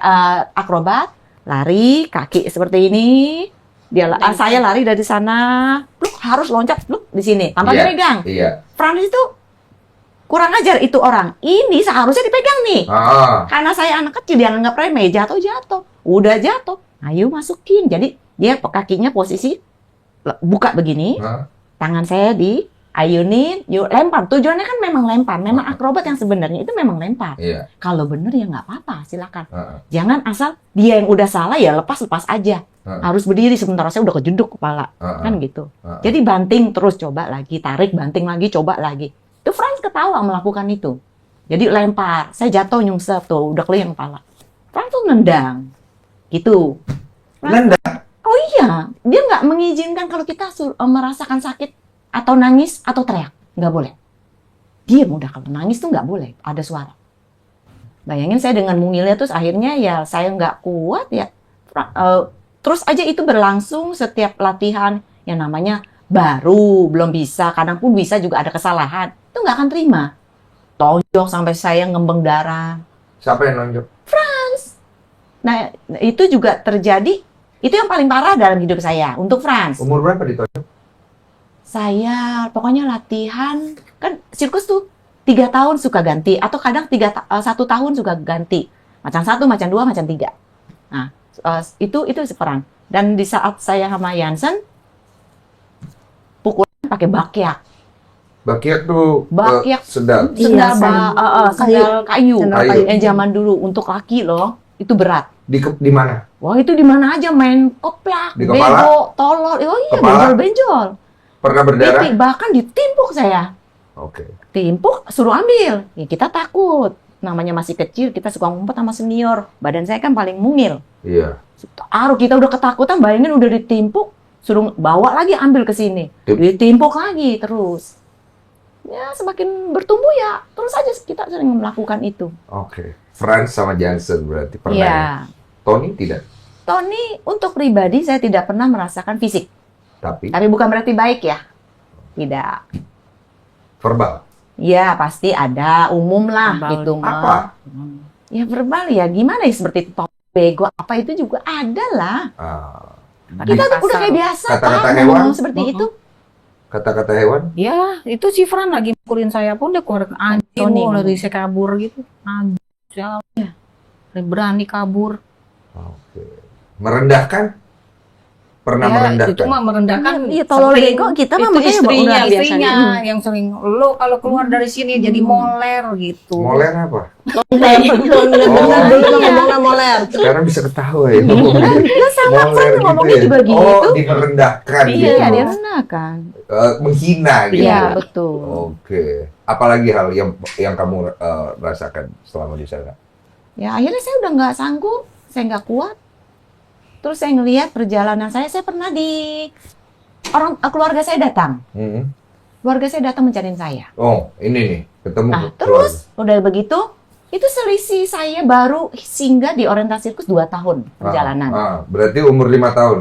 akrobat, lari kaki seperti ini. Saya lari dari sana, pluk, harus loncat pluk, di sini tanpa Iya. dipegang. Iya. Franz itu kurang ajar itu orang. Ini seharusnya dipegang nih. Heeh. Karena saya anak kecil, dia anggap remeh, jatuh. Udah jatuh, ayo masukin. Jadi dia kakinya posisi buka begini, Heeh. tangan saya diayunin, yuk lempar. Tujuannya kan memang lempar. Memang akrobat yang sebenarnya itu memang lempar. Iya. Kalau bener ya nggak apa-apa, silakan. Heeh. Jangan asal dia yang udah salah ya lepas aja. Harus berdiri sementara saya udah kejeduk kepala. Heeh. Kan gitu. Heeh. Jadi banting terus, coba lagi, tarik, banting lagi, coba lagi. Itu Franz ketawa melakukan itu. Jadi lempar, saya jatuh nyungsep tuh, udah kelihang kepala. Franz tuh nendang. Gitu. Nendang? Oh iya, dia nggak mengizinkan kalau kita merasakan sakit atau nangis atau teriak. Nggak boleh. Diam udah, kalau nangis tuh nggak boleh, ada suara. Bayangin saya dengan mungilnya terus akhirnya ya saya nggak kuat ya. Terus aja itu berlangsung setiap latihan yang namanya baru, belum bisa, kadang pun bisa juga ada kesalahan. Itu nggak akan terima. Tonjok sampai saya ngembeng darah. Siapa yang nonjok? Nah, itu juga terjadi, itu yang paling parah dalam hidup saya, untuk Franz. Umur berapa ditonjok? Saya pokoknya latihan, kan sirkus tuh 3 tahun suka ganti, atau kadang 1 tahun suka ganti. Macam 1, macam 2, macam 3. Nah, itu seperang. Dan di saat saya sama Jansen, pukulan pakai bakyak. Bakyak tuh Bakyak. sendal. Sendal, Iya, sendal kayu. Sendal kayu. Yang zaman dulu, untuk laki loh, itu berat. Di mana? Wah, itu di mana aja, main keplak, Di kepala? bego, tolol. Oh iya, Kepala? benjol-benjol. Pernah berdarah? Bahkan ditimpuk saya. Oke. Timpuk, suruh ambil. Ya kita takut. namanya masih kecil, kita suka ngumpet sama senior. Badan saya kan paling mungil. Iya. Taruh kita udah ketakutan, bayangin udah ditimpuk, suruh bawa lagi ambil ke sini. Yep. Ditimpuk lagi terus. Ya semakin bertumbuh ya, terus aja kita sering melakukan itu. Oke. Franz sama Jansen berarti pernah ya? Iya. Tony tidak? Tony untuk pribadi saya tidak pernah merasakan fisik. Tapi Tapi bukan berarti baik ya. Tidak. verbal? Ya pasti ada, umum lah Verbal. gitu mah. Apa? Ya verbal ya, gimana ya seperti itu bego apa itu juga ada lah. Ah, Kita udah kayak biasa Kata-kata Pak, hewan? ngomong seperti itu. kata-kata hewan? Ya, itu si Fran lagi mukulin saya pun dia keluar anjing, Tony. dari saya kabur gitu. Anjing, ya. Berani kabur. Oke. Merendahkan? Pernah Ya, merendahkan? itu mah merendahkan. Iya, tolol sering. bego kita mah Itu makanya istrinya udah biasanya. Istrinya yang sering, lo kalau keluar dari sini jadi moler gitu. Moler apa? Dulu ngomongnya moler. Sekarang bisa ketawa ya. sama Moler gitu ngomongnya ya? juga gitu. Oh, dimerendahkan Iya, gitu. dia rendahkan. Menghina gitu. Iya, betul. Oke. Apalagi hal yang kamu rasakan selama di sana? Ya akhirnya saya udah nggak sanggup, saya nggak kuat. Terus saya ngelihat perjalanan saya pernah di keluarga saya datang. Hmm. Keluarga saya datang mencariin saya. Oh, ini nih, ketemu Nah, keluarga. terus udah begitu, itu selisih saya baru singgah di orientasi sirkus 2 tahun perjalanan. Berarti umur 5 tahun.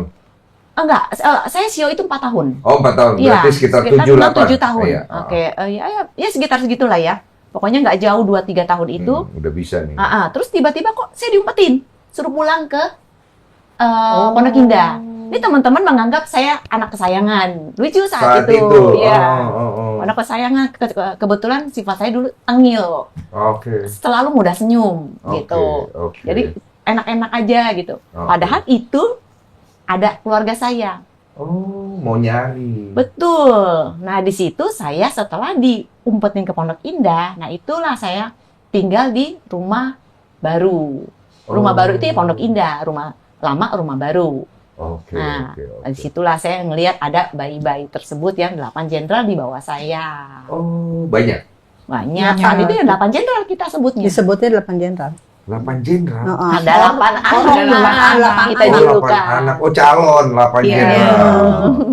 Enggak, saya sio itu 4 tahun. Oh, 4 tahun. Iya, Berarti sekitar 7-8. 7 tahun. Iya. Oke, ya sekitar segitulah ya. Pokoknya nggak jauh 2-3 tahun itu. Udah bisa nih. Terus tiba-tiba kok saya diumpetin, suruh pulang ke Pondok Indah. Ini teman-teman menganggap saya anak kesayangan. Lucu saat itu. Ya. Anak kesayangan. Kebetulan sifat saya dulu tengil. Oke. Selalu mudah senyum gitu. Oke. Jadi enak-enak aja gitu. Oke. Padahal itu ada keluarga saya. Oh, mau nyari. Betul. Nah, di situ saya setelah diumpetin ke Pondok Indah, nah itulah saya tinggal di rumah baru. Rumah baru itu ya Pondok Indah, rumah lama, rumah baru. Oke, Nah, oke. di situlah saya ngelihat ada bayi-bayi tersebut yang 8 jenderal di bawah saya. Oh, banyak. Banyak. Saat itu ya 8 jenderal kita sebutnya. Disebutnya 8 jenderal. 8 jenderal. Ada 8 anak kita Oh, julukan. 8 anak. Oh, calon 8 Iya. jenderal.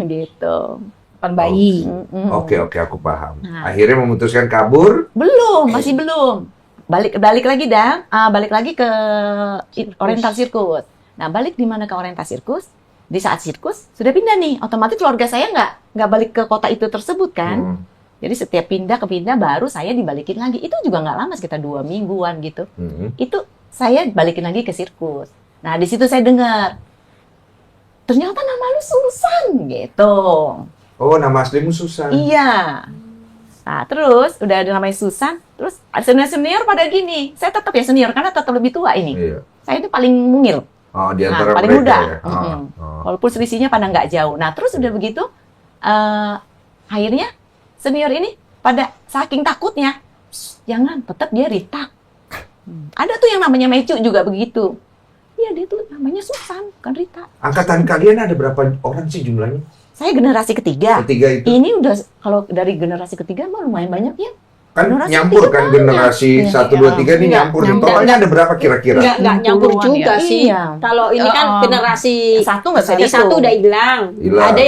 Gitu. Depan bayi. Mm-mm. Oke, aku paham. Nah. Akhirnya memutuskan kabur. Belum, masih belum. Balik lagi dah, balik lagi ke oriental sirkus. Nah, balik di mana ke oriental sirkus? Di saat sirkus sudah pindah nih, otomatis keluarga saya nggak balik ke kota itu tersebut kan. Hmm. Jadi setiap pindah baru saya dibalikin lagi. Itu juga nggak lama, sekitar 2 mingguan gitu. Hmm. Itu saya balikin lagi ke sirkus. Nah, di situ saya dengar, ternyata nama lu Susan gitu. Oh, nama aslimu Susan. Iya. Nah, terus udah ada namanya Susan, terus senior pada gini. Saya tetap ya senior karena tetap lebih tua ini. Iya. Saya itu paling mungil. Oh, di antara paling mereka muda. ya. Walaupun selisihnya pada nggak jauh. Nah, terus udah begitu, akhirnya senior ini pada saking takutnya, jangan, tetap dia Rita. Ada tuh yang namanya Mecu juga begitu. Iya, dia tuh namanya Susan, bukan Rita. Angkatan kalian ada berapa orang sih jumlahnya? Saya generasi ketiga. Ketiga itu. Ini udah, kalau dari generasi ketiga mah lumayan banyak ya. Kan generasi nyampur tiga kan banyak. generasi Iya. 1, 2, 3 ini Iya, nyampur. nyampur. Totalnya ada berapa kira-kira? Nggak nyambur 60-an juga ya. sih. Iya. Kalau ini kan generasi Satu nggak bisa yang satu udah hilang. Hilang. Ada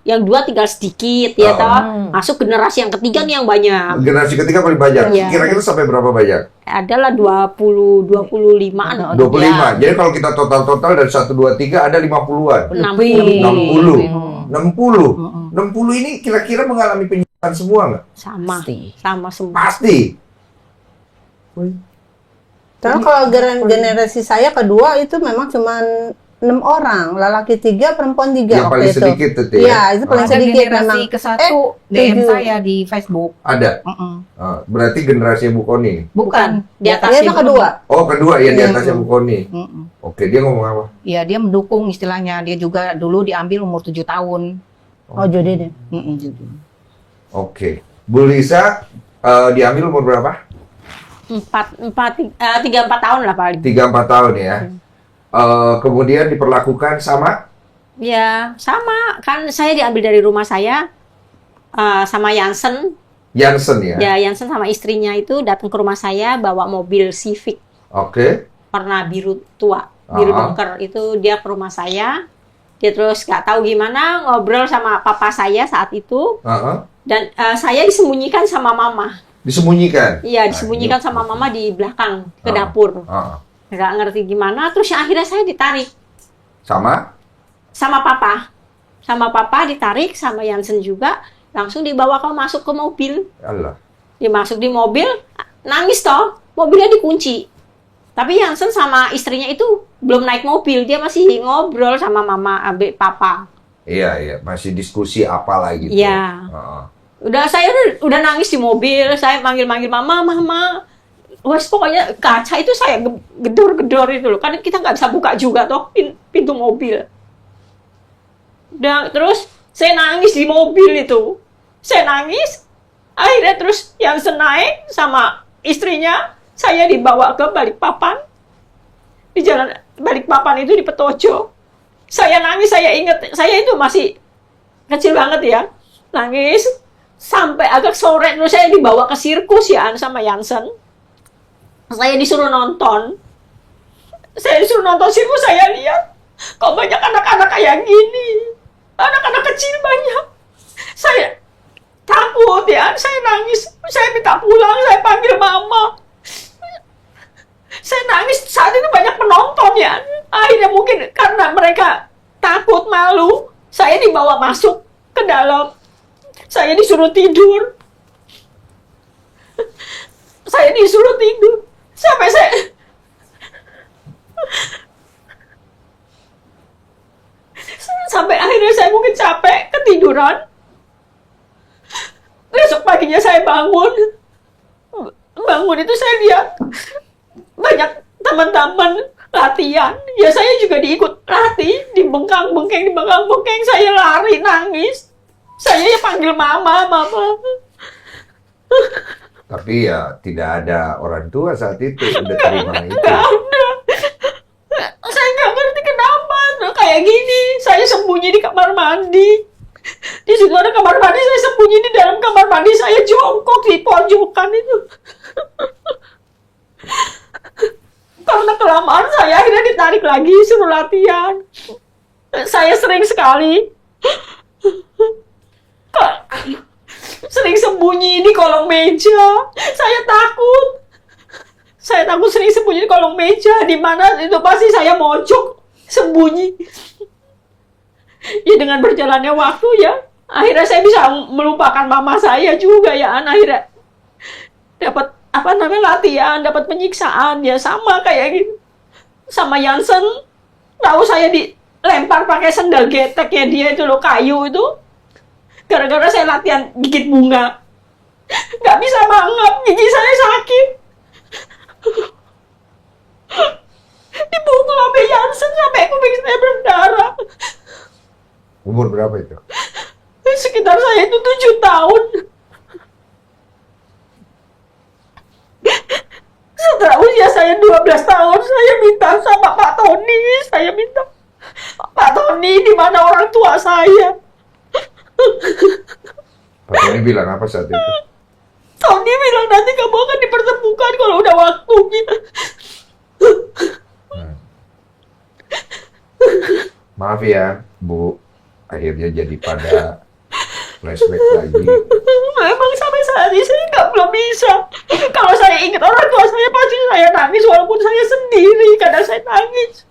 yang dua tinggal sedikit ya Oh. toh. Masuk generasi yang ketiga nih yang banyak. Generasi ketiga paling banyak. Iya. Kira-kira sampai berapa banyak? Adalah 25-an. 25. Jadi kalau kita total dari 1, 2, 3 ada 50-an. 60. 60 ini kira-kira mengalami penyakit semua nggak? Sama. Pasti. Sama semua. Pasti. Karena kalau generasi saya kedua itu memang cuma 6 orang, lelaki 3, perempuan 3 Yang paling sedikit itu ya? Iya, itu paling Ada sedikit generasi memang. ke-1 DM 7. saya di Facebook. Ada. Berarti generasi Bu Koni. Bukan, Di atas Dia itu kedua. Oh, kedua ya di Iya. atasnya Bu Koni. Oke, dia ngomong apa? Ya, dia mendukung istilahnya. Dia juga dulu diambil umur 7 tahun. Oh, jadi deh. Oke. Bu Lisa diambil umur berapa? 3-4 tahun lah paling. 3-4 tahun ya. Kemudian diperlakukan sama? Ya, sama. Kan saya diambil dari rumah saya sama Jansen. Jansen ya? Ya, Jansen sama istrinya itu datang ke rumah saya bawa mobil Civic Oke. warna biru tua, biru bengker. Itu dia ke rumah saya. Dia terus nggak tahu gimana ngobrol sama papa saya saat itu. Dan saya disembunyikan sama mama. Disembunyikan? Iya, disembunyikan sama mama di belakang ke dapur. Nggak ngerti gimana. Terus akhirnya saya ditarik sama papa. Sama papa ditarik, sama Jansen juga. Langsung dibawa masuk ke mobil. Allah. Dia masuk di mobil, nangis toh. Mobilnya dikunci. Tapi Jansen sama istrinya itu belum naik mobil, dia masih ngobrol sama mama, abe, papa. Iya, masih diskusi apalah gitu. Iya. Saya udah nangis di mobil, saya manggil-manggil mama. Wes pokoknya kaca itu saya gedor-gedor itu loh, kan kita nggak bisa buka juga toh pintu mobil. Dan terus saya nangis di mobil itu, saya nangis. Akhirnya terus Jansen naik sama istrinya. Saya dibawa ke Balikpapan. Di jalan Balikpapan itu di Petojo. Saya nangis, saya ingat. Saya itu masih kecil banget ya. Nangis. Sampai agak sore terus saya dibawa ke sirkus ya sama Jansen. Saya disuruh nonton. Saya disuruh nonton sirkus, saya lihat. Kok banyak anak-anak kayak gini. Anak-anak kecil banyak. Saya takut ya. Saya nangis. Saya minta pulang. Saya panggil mama. Saya nangis, saat itu banyak penonton ya. Akhirnya mungkin karena mereka takut, malu, saya dibawa masuk ke dalam. Saya disuruh tidur. Saya disuruh tidur. Sampai akhirnya saya mungkin capek, ketiduran. Besok paginya saya bangun. Bangun itu saya lihat banyak teman-teman latihan. Ya saya juga diikut latih, di bengkang-bengkeng, saya lari, nangis. Saya ya panggil mama. Tapi ya tidak ada orang tua saat itu udah terima itu. Nggak ada. Saya nggak ngerti kenapa kayak gini. Saya sembunyi di kamar mandi. Di situ ada kamar mandi, saya sembunyi di dalam kamar mandi. Saya jongkok di pojokan itu. Karena kelamaan saya akhirnya ditarik lagi, suruh latihan. Saya sering sekali sering sembunyi di kolong meja. Saya takut sering sembunyi di kolong meja. Di mana itu pasti saya mojok sembunyi. Ya dengan berjalannya waktu ya, akhirnya saya bisa melupakan mama saya juga ya. Akhirnya dapat latihan, dapat penyiksaan, ya sama kayak gitu. Sama Jansen, tahu saya dilempar pakai sendal geteknya dia itu loh, kayu itu. Gara-gara saya latihan gigit bunga. Nggak bisa mangap, gigi saya sakit. Dipukul sama Jansen sampai kuping saya berdarah. Umur berapa itu? Sekitar saya itu 7 tahun. Setelah usia saya 12 tahun, saya minta sama Pak Tony. Pak Tony, di mana orang tua saya? Pak Tony bilang apa saat itu? Tony bilang nanti kamu akan dipertemukan kalau udah waktunya. Maaf ya, Bu. Akhirnya jadi pada flashback lagi. Memang sampai saat ini saya belum bisa. Kalau saya ingat orang tua saya, pasti saya nangis walaupun saya sendiri. Kadang saya nangis.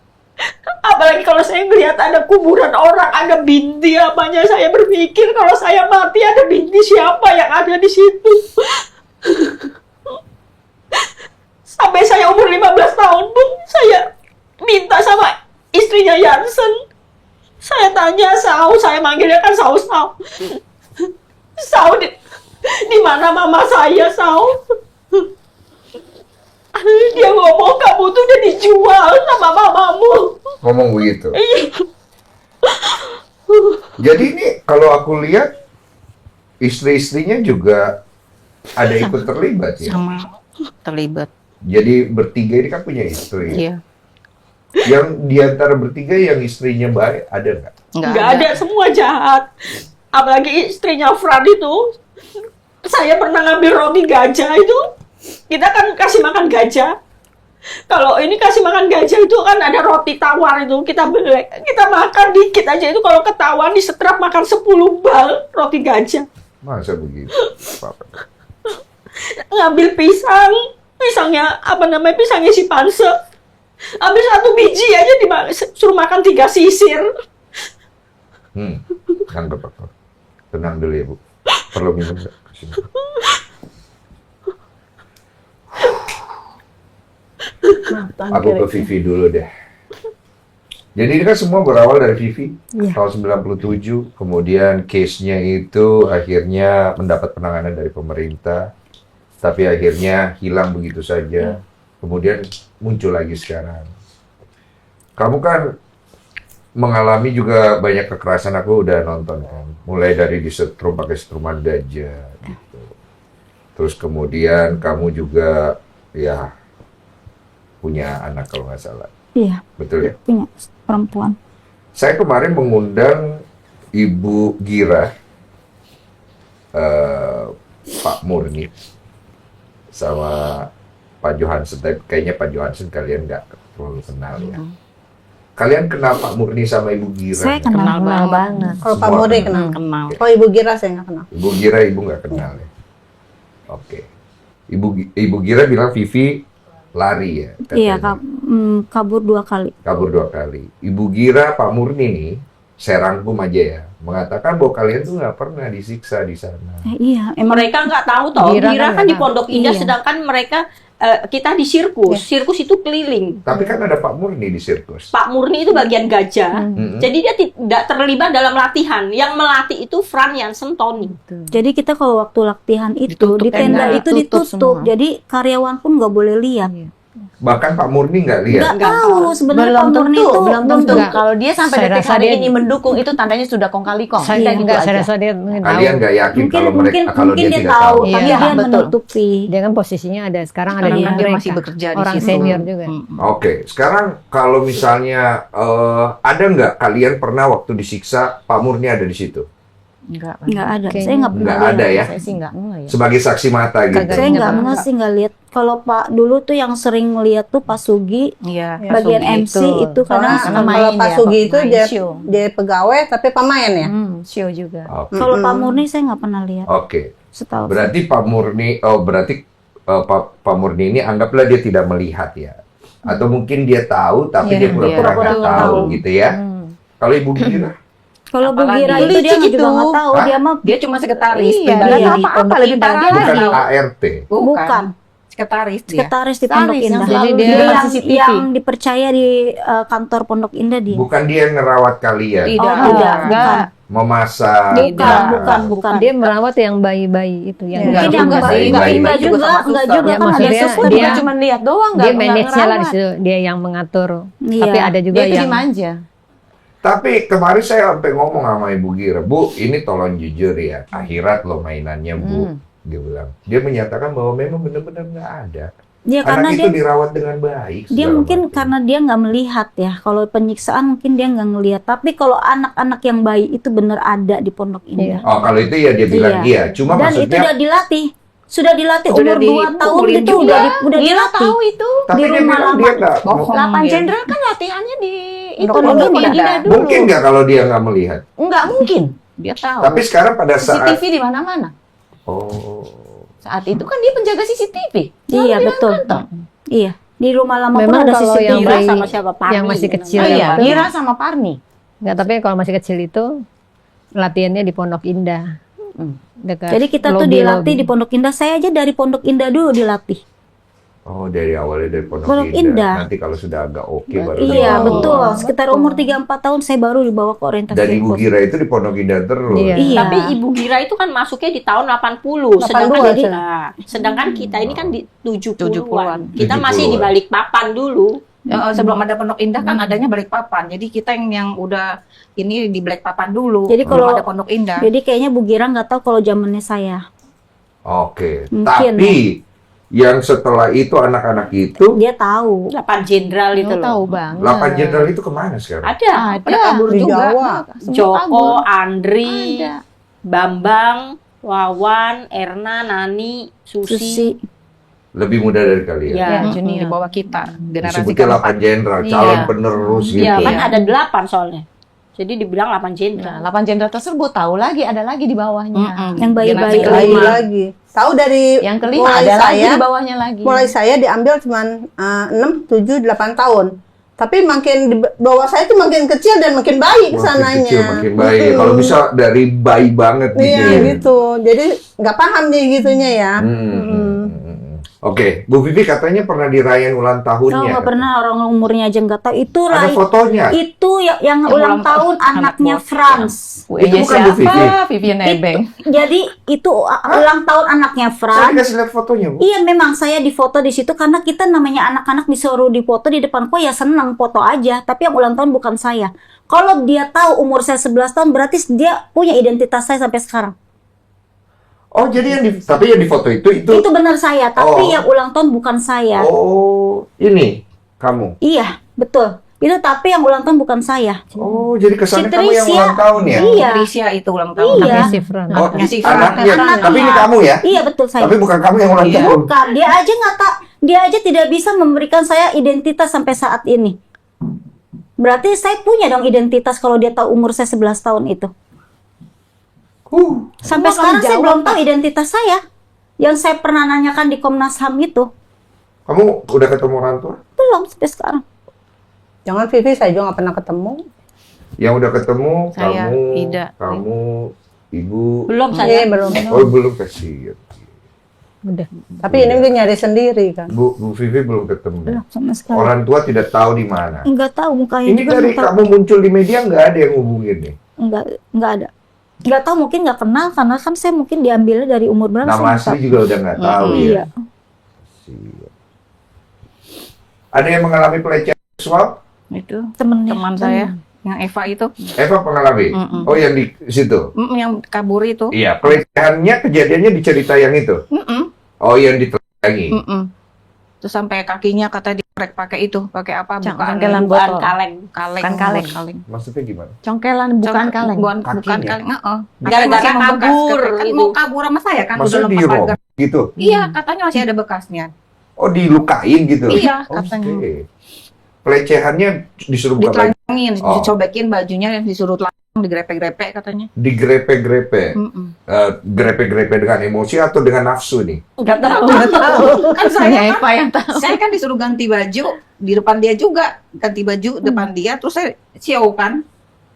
Apalagi kalau saya melihat ada kuburan orang, ada binti apanya, saya berpikir kalau saya mati ada binti siapa yang ada di situ. Sampai saya umur 15 tahun pun saya minta sama istrinya Jansen. Saya tanya Sau, saya manggilnya kan Sau. Sau, di mana mama saya, Sau? Dia ngomong kamu tuh udah dijual sama mamamu. Ngomong begitu. Iya. Jadi ini kalau aku lihat istri-istrinya juga ada ikut terlibat ya. Sama terlibat. Jadi bertiga ini kan punya istri. Iya. Yang diantara bertiga yang istrinya baik ada nggak? Nggak ada, semua jahat. Apalagi istrinya Fran itu saya pernah ngambil roti gajah itu. Kita kan kasih makan gajah. Kalau ini kasih makan gajah itu kan ada roti tawar itu, kita beli, kita makan dikit aja itu, kalau ketahuan disetrap makan 10 bal roti gajah. Masa begitu? Papa. Ngambil pisangnya apa namanya, pisangnya si Panse. Ambil 1 biji aja suruh makan 3 sisir. Anggap apa? Tenang dulu ya, Bu. Perlu minum nggak? Sini. Aku ke Vivi dulu deh. Jadi ini kan semua berawal dari Vivi tahun 97, kemudian case-nya itu akhirnya mendapat penanganan dari pemerintah, tapi akhirnya hilang begitu saja. Kemudian muncul lagi sekarang. Kamu kan mengalami juga banyak kekerasan, aku udah nonton kan. Mulai dari disetrum pakai setruman gajah gitu. Terus kemudian kamu juga ya punya anak kalau nggak salah. Iya, Betul ya? punya perempuan. Saya kemarin mengundang Ibu Gira, Pak Murni, sama Pak Johansen. Tapi kayaknya Pak Johansen kalian nggak terlalu kenal ya. Kalian kenal Pak Murni sama Ibu Gira? Saya nggak? kenal Kenal banget. Kalau Pak Semua Murni kenal. kenal. Kenal. Kalau Ibu Gira saya nggak kenal. Ibu Gira Ibu nggak kenal ya? Oke. Ibu Gira bilang Vivi lari ya? Iya, katanya. kabur 2 kali. Kabur 2 kali. Ibu Gira, Pak Murni nih, saya rangkum aja ya, mengatakan bahwa kalian tuh nggak pernah disiksa di sana. Iya, emang Mereka nggak tahu toh, Gira Gira kan kan di nggak Pondok Indah, Iya. sedangkan mereka kita di sirkus. Sirkus itu keliling. Tapi kan ada Pak Murni di sirkus. Pak Murni itu bagian gajah. Mm-mm. Jadi dia tidak terlibat dalam latihan. Yang melatih itu Fran Jansen Tony. jadi kita kalau waktu latihan itu Ditutup di tenda tenda, itu tutup ditutup. semua. Jadi karyawan pun nggak boleh lihat. Bahkan Pak Murni nggak lihat. Nggak tahu sebenarnya Pak Murni itu belum tentu. Enggak. Kalau dia sampai Saya detik rasa hari dia- ini mendukung, itu tandanya sudah kong kali kong. Saya Iya, enggak, gitu saya aja. rasa dia mungkin tahu. Kalian nggak yakin Mungkin kalau mereka mungkin kalau mungkin dia dia tidak tahu, tahu. tapi Iya, dia betul. menutupi. Dia kan posisinya ada sekarang ada Karena di dia mereka. masih bekerja di Orang situ. senior juga. Oke, sekarang kalau misalnya ada nggak kalian pernah waktu disiksa Pak Murni ada di situ? Enggak. Nggak ada. Kayaknya Saya nggak pernah Nggak lihat. ada ya? Saya sih nggak ngeh ya. Sebagai saksi mata gitu. Kagak Saya ingat nggak banget. pernah sih nggak lihat. Kalau Pak dulu tuh yang sering lihat tuh Pak Sugi Iya. bagian MC itu Karena karena main kalau Pak ya, Sugi itu main dia show. dia pegawai tapi pemain ya. Show juga. Oke. kalau Pak Murni saya nggak pernah lihat. Oke. Setahu saya. Berarti Pak Murni, berarti Pak Murni ini anggaplah dia tidak melihat ya, atau mungkin dia tahu tapi Iya, dia pura-pura dia nggak pura-pura tahu tahu. gitu ya. Kalau Ibu Gira, Kalau Bu Apalagi Gira itu lucu dia gitu. juga nggak tahu. Hah? Dia mah Dia cuma sekretaris Iya, pribadi dia di apa-apa, Pondok lebih Indah. parah Dia bukan tahu. ART. bukan Sekretaris dia. sekretaris di Pondok Sekretaris yang Indah. selalu Jadi Dia dia yang, CCTV. yang dipercaya di kantor Pondok Indah dia. Bukan dia yang ngerawat kalian, Tidak. Oh, tidak, Enggak. memasak. Bukan. Dia merawat yang bayi-bayi itu yang Mungkin Enggak yang juga enggak sih, enggak enggak juga juga, sama enggak suster. juga Ya, kan ada maksudnya suster. dia- Bukan cuma lihat doang, dia nggak manage-nya lah di ngerawat. situ, dia yang mengatur. Iya. Tapi ada juga Dia itu yang dimanja. Tapi kemarin saya sampai ngomong sama Ibu Gira, Bu, ini tolong jujur ya, akhirat lo mainannya Bu. Dia bilang, dia menyatakan bahwa memang benar-benar nggak ada. Dia karena Anak dia itu dirawat dengan baik. dia segala mungkin macam. karena dia nggak melihat ya. Kalau penyiksaan mungkin dia nggak ngelihat. Tapi kalau anak-anak yang bayi itu benar ada di Pondok Indah. Oh, kalau itu ya dia bilang Iya. iya. Cuma Dan itu maksudnya, udah dilatih. Sudah dilatih Sudah umur 2 tahun dipukulin itu juga. udah Dia dilatih. tahu itu. tapi di dia rumah bilang lama. dia nggak. Bohong. Lapan dia. jenderal kan latihannya di itu Pondok Pondok Indah. Indah dulu. Mungkin nggak kalau dia nggak melihat. Enggak mungkin. Dia tahu. Tapi sekarang pada saat, CCTV di mana-mana. oh, Saat itu kan dia penjaga CCTV. Iya, betul. Iya. Di rumah lama pun Memang ada kalau CCTV. yang Gira bayi- sama siapa? Parmi. yang masih kecil Oh iya, itu. Mira sama Parmi. Enggak, tapi kalau masih kecil itu latihannya di Pondok Indah. Dekat Jadi kita tuh dilatih di Pondok Indah. Saya aja dari Pondok Indah dulu dilatih. oh dari awalnya dari Pondok Pondok Indah. Indah. Nanti kalau sudah agak oke baru Iya, dibawa. betul. Sekitar umur 3-4 tahun saya baru dibawa ke orientasi. Dan Ibu khusus. Gira itu di Pondok Indah terus. Iya. Iya. Tapi Ibu Gira itu kan masuknya di tahun 80, sedangkan 82, sedangkan kita ini kan di 70-an. 70-an. Kita masih di 70-an. Balikpapan dulu. Sebelum ada Pondok Indah kan adanya Balikpapan. Jadi kita yang udah ini di Balikpapan dulu. Jadi belum kalau- ada Pondok Indah. Jadi kayaknya Bu Gira nggak tahu kalau zamannya saya. Oke. Mungkin, Tapi yang setelah itu anak-anak itu, Dia tahu. 8 jenderal itu Lo loh. tahu banget. 8 jenderal itu kemana sekarang? Ada. Ada. Pada kabur Di juga. Jawa. Semua Joko, kabur. Andri, Ada. Bambang, Wawan, Erna, Nani, Susi. Susi. Lebih muda dari kalian. Ya, Di junior. bawah kita, generasi Disebutnya 8 keempat. jenderal, Iya. calon penerus gitu. Iya, kan Iya. ada 8 soalnya. Jadi dibilang 8 Nah, jenderal. 8 jenderal tersebut tahu lagi ada lagi di bawahnya. Yang bayi-bayi. Generasi Lagi kelima. lagi. Tahu dari Yang kelima mulai ada lagi saya, di bawahnya lagi. mulai saya diambil cuman 6, 7, 8 tahun. Tapi makin di bawah saya tuh makin kecil dan makin baik Makin kesananya. kecil makin baik. Kalau bisa dari bayi banget gitu. Iya ya. gitu. Jadi nggak paham dia gitunya ya. Oke, Bu Vivi katanya pernah dirayain ulang Oh, tahunnya. nggak pernah, orang umurnya aja nggak tahu. Itu Ada fotonya. Itu yang ulang tahun anaknya Franz. Itu bukan Bu Vivi. Vivian Ebeng. Jadi itu ulang tahun anaknya Saya Franz. dikasih lihat fotonya, Bu. Iya, memang saya difoto di situ karena kita namanya anak-anak disuruh difoto di depanku ya senang foto aja. Tapi yang ulang tahun bukan saya. Kalau dia tahu umur saya 11 tahun berarti dia punya identitas saya sampai sekarang. Oh, jadi tapi yang di foto itu Itu benar saya, tapi Oh. yang ulang tahun bukan saya. Oh, ini kamu. Iya, betul. Itu tapi yang ulang tahun bukan saya. Oh, jadi kesannya Si kamu yang Tricia. ulang tahun ya? Iya. Tricia itu ulang tahun. Iya. Anaknya si Fran. Oh, Anaknya si Fran. anaknya. Anaknya. Tapi ini kamu ya? Iya, betul saya. Tapi bukan kamu yang ulang Iya. tahun. Bukan, dia aja tidak bisa memberikan saya identitas sampai saat ini. Berarti saya punya dong identitas kalau dia tahu umur saya 11 tahun itu. Sampai sekarang saya belum tahu identitas saya. Yang saya pernah nanyakan di Komnas HAM itu. Kamu udah ketemu orang tua? Belum sampai sekarang. Jangan Vivi, saya juga nggak pernah ketemu. Yang udah ketemu Saya, kamu, Ida. kamu, ibu. Belum Iya, saya. belum. Oh, belum kasihan. Tapi ini udah nyari sendiri kan. Bu Vivi belum ketemu. Belum sama sekali. Orang tua tidak tahu di mana. Enggak tahu mukanya Ini juga dari nggak tahu. kamu muncul di media nggak ada yang hubungin nih. Enggak ada. Enggak tahu, mungkin nggak kenal karena kan saya mungkin diambilnya dari umur berapa saya Nama nggak asli tahu. juga udah nggak tahu ya. Iya. Siap. Ada yang mengalami pelecehan seksual? Itu Temennya. teman saya yang Eva itu. Eva mengalami. Mm-mm. Oh, yang di situ. Yang kabur itu. Iya, pelecehannya kejadiannya di cerita yang itu. Oh, yang ditelanjangi. Terus sampai kakinya kata dikorek pakai itu, pakai apa? Cangkelan Bukan botol. kaleng. kaleng. Bukan kaleng. kaleng. Maksudnya gimana? Congkelan bukan kaleng. Bukan Kakinya. kaleng. Heeh. Gara-gara Masih membekas kabur kan gitu. mau kabur sama saya kan Maksudnya udah di lepas rob pagar. gitu? Iya, katanya masih ada bekasnya. Oh, dilukain gitu? Iya, Oke. katanya. Pelecehannya disuruh buka lagi? Ditelanjangin, Oh. dicobekin bajunya, disuruh telanjang, digrepe-grepe katanya. Digrepe-grepe. Grepe-grepe dengan emosi atau dengan nafsu nih? Enggak tahu. Kan saya Eva yang tahu. saya kan disuruh ganti baju di depan dia juga, ganti baju depan dia, terus saya show kan.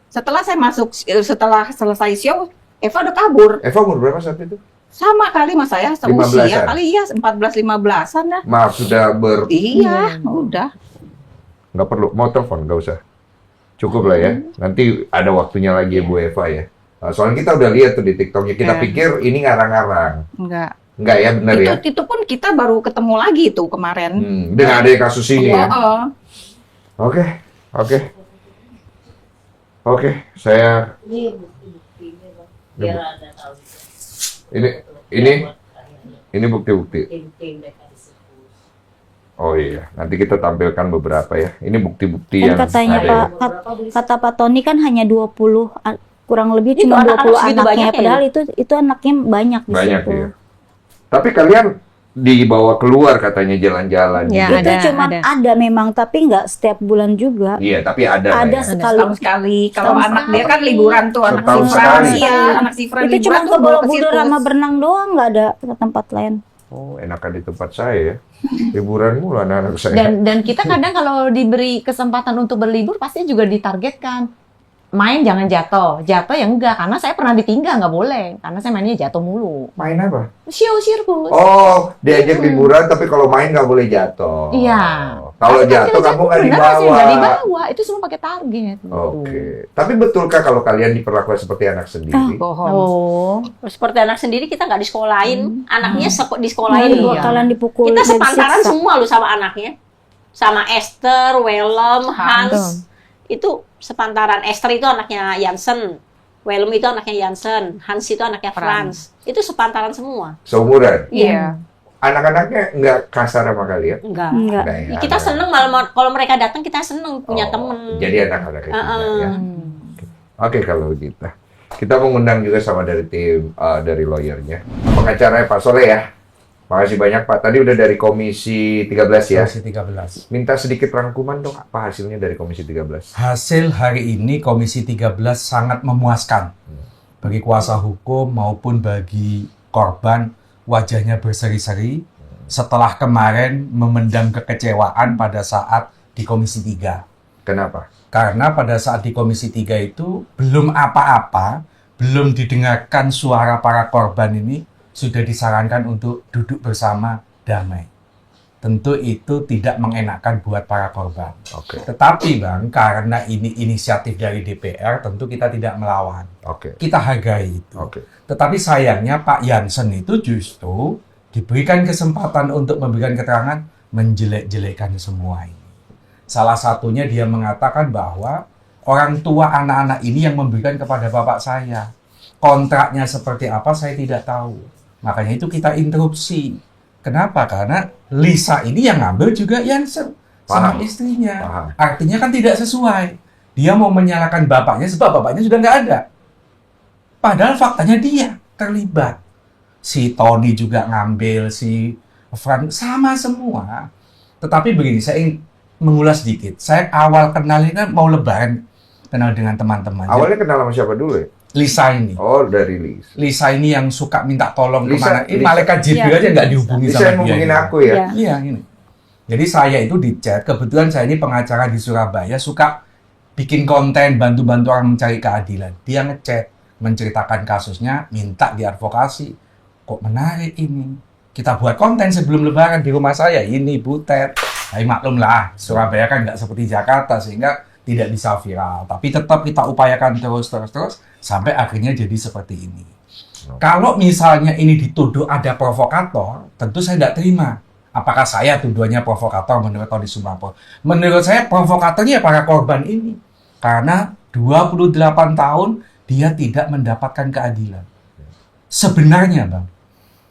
Setelah saya masuk, setelah selesai show, Eva udah kabur. Eva umur berapa saat itu? Sama kali mas saya, 15-an. seusia kali ya, 14-15an dah. Maaf, sudah Iya, udah. nggak perlu, mau telepon, nggak usah. Cukup lah ya, nanti ada waktunya lagi ya Bu Eva ya. Soalnya kita udah lihat tuh di TikToknya, kita Iya. pikir ini ngarang-ngarang. Enggak. Nggak ya, benar ya? Itu pun kita baru ketemu lagi tuh kemarin. Dengan ada kasus ini ya. Oh, Oke, oke. Oke, saya... Ini bukti-bukti. Oh iya, nanti kita tampilkan beberapa ya. Ini bukti-bukti Kan yang katanya ada ya. kata Pak Tony kan hanya 20 kurang lebih Itu cuma anak-anak 20 segitu anaknya, banyaknya padahal itu anaknya banyak di Banyak situ. ya. Tapi kalian dibawa keluar katanya jalan-jalan. Ya, gitu. Itu ada, cuma ada. ada memang, tapi nggak setiap bulan juga. Iya, tapi ada. lah Ada ya. sekali. setahun sekali. Kalau Setahun anak dia sekali. kan liburan tuh, anak Setahun si Fran. sekali. Iya, anak si Fran Itu cuma liburan ke tuh bawa ke Borobudur situs. sama berenang doang, nggak ada ke tempat lain. Oh, enakan di tempat saya ya. Liburan mulu anak-anak saya. Dan kita kadang kalau diberi kesempatan untuk berlibur pasti juga ditargetkan. Main jangan jatuh. Jatuh ya enggak, karena saya pernah ditinggal nggak boleh. Karena saya mainnya jatuh mulu. Main apa? Show sirkus. Oh, diajak liburan tapi kalau main nggak boleh jatuh. Iya. Kalau Tapi kan jatuh kita kamu nggak beneran sih, dibawa. nggak dibawa. Itu semua pakai target. gitu. Oke. Tapi betulkah kalau kalian diperlakukan seperti anak sendiri? Bohong. Oh. Seperti anak sendiri kita nggak disekolahin, anaknya di Lain sekolahin. dua Iya. kalian dipukul. Kita dan sepantaran disiksa. semua loh sama anaknya. Sama Esther, Willem, Hans. Itu sepantaran. Esther itu anaknya Jansen. Willem itu anaknya Jansen. Hans itu anaknya Franz. Itu sepantaran semua. Seumuran. Iya. Anak-anaknya nggak kasar sama kalian? Enggak. Enggak. Nggak ya, Kita anak- seneng malah kalau mereka datang kita seneng punya Oh, temen. Jadi anak-anak kayak Heeh. ya. Oke kalau gitu. Kita mengundang juga sama dari tim dari lawyernya. Pengacaranya Pak Soleh ya. Makasih banyak Pak. Tadi udah dari Komisi 13 ya. Komisi 13. Minta sedikit rangkuman dong apa hasilnya dari Komisi 13. Hasil hari ini Komisi 13 sangat memuaskan. Bagi kuasa hukum maupun bagi korban, wajahnya berseri-seri setelah kemarin memendam kekecewaan pada saat di Komisi 3. Kenapa? Karena pada saat di Komisi 3 itu belum apa-apa, belum didengarkan suara para korban ini, sudah disarankan untuk duduk bersama damai. Tentu itu tidak mengenakan buat para korban. Oke. Tetapi Bang, karena ini inisiatif dari DPR, tentu kita tidak melawan. Oke. Kita hargai itu. Oke. Tetapi sayangnya Pak Jansen itu justru diberikan kesempatan untuk memberikan keterangan menjelek-jelekkan semua ini. Salah satunya dia mengatakan bahwa orang tua anak-anak ini yang memberikan kepada bapak saya. Kontraknya seperti apa saya tidak tahu. Makanya itu kita interupsi. Kenapa? Karena Lisa ini yang ngambil juga Jansen sama Paham. istrinya. Paham. Artinya kan tidak sesuai. Dia mau menyalahkan bapaknya sebab bapaknya sudah nggak ada. Padahal faktanya dia terlibat. Si Tony juga ngambil, si Fran, sama semua. Tetapi begini, saya ingin mengulas sedikit. Saya awal kenal ini kan mau lebaran, kenal dengan teman-teman. Awalnya kenal sama siapa dulu ya? Lisa ini. Oh, dari Lisa. Lisa ini yang suka minta tolong Lisa- kemana. Ini Lisa- malaikat Jibril Iya, aja nggak dihubungi Lisa sama yang dia. ngomongin ini. aku ya? Iya. Iya, ini. Jadi saya itu di chat, kebetulan saya ini pengacara di Surabaya, suka bikin konten, bantu-bantu orang mencari keadilan. Dia ngechat, menceritakan kasusnya, minta diadvokasi. Kok menarik ini? Kita buat konten sebelum lebaran di rumah saya, ini butet. Tapi maklum lah, Surabaya kan nggak seperti Jakarta, sehingga tidak bisa viral. Tapi tetap kita upayakan terus, sampai akhirnya jadi seperti ini. Kalau misalnya ini dituduh ada provokator, tentu saya tidak terima. Apakah saya tuduhannya provokator menurut Tony Sumapro? Menurut saya provokatornya para korban ini. Karena 28 tahun dia tidak mendapatkan keadilan. Sebenarnya Bang,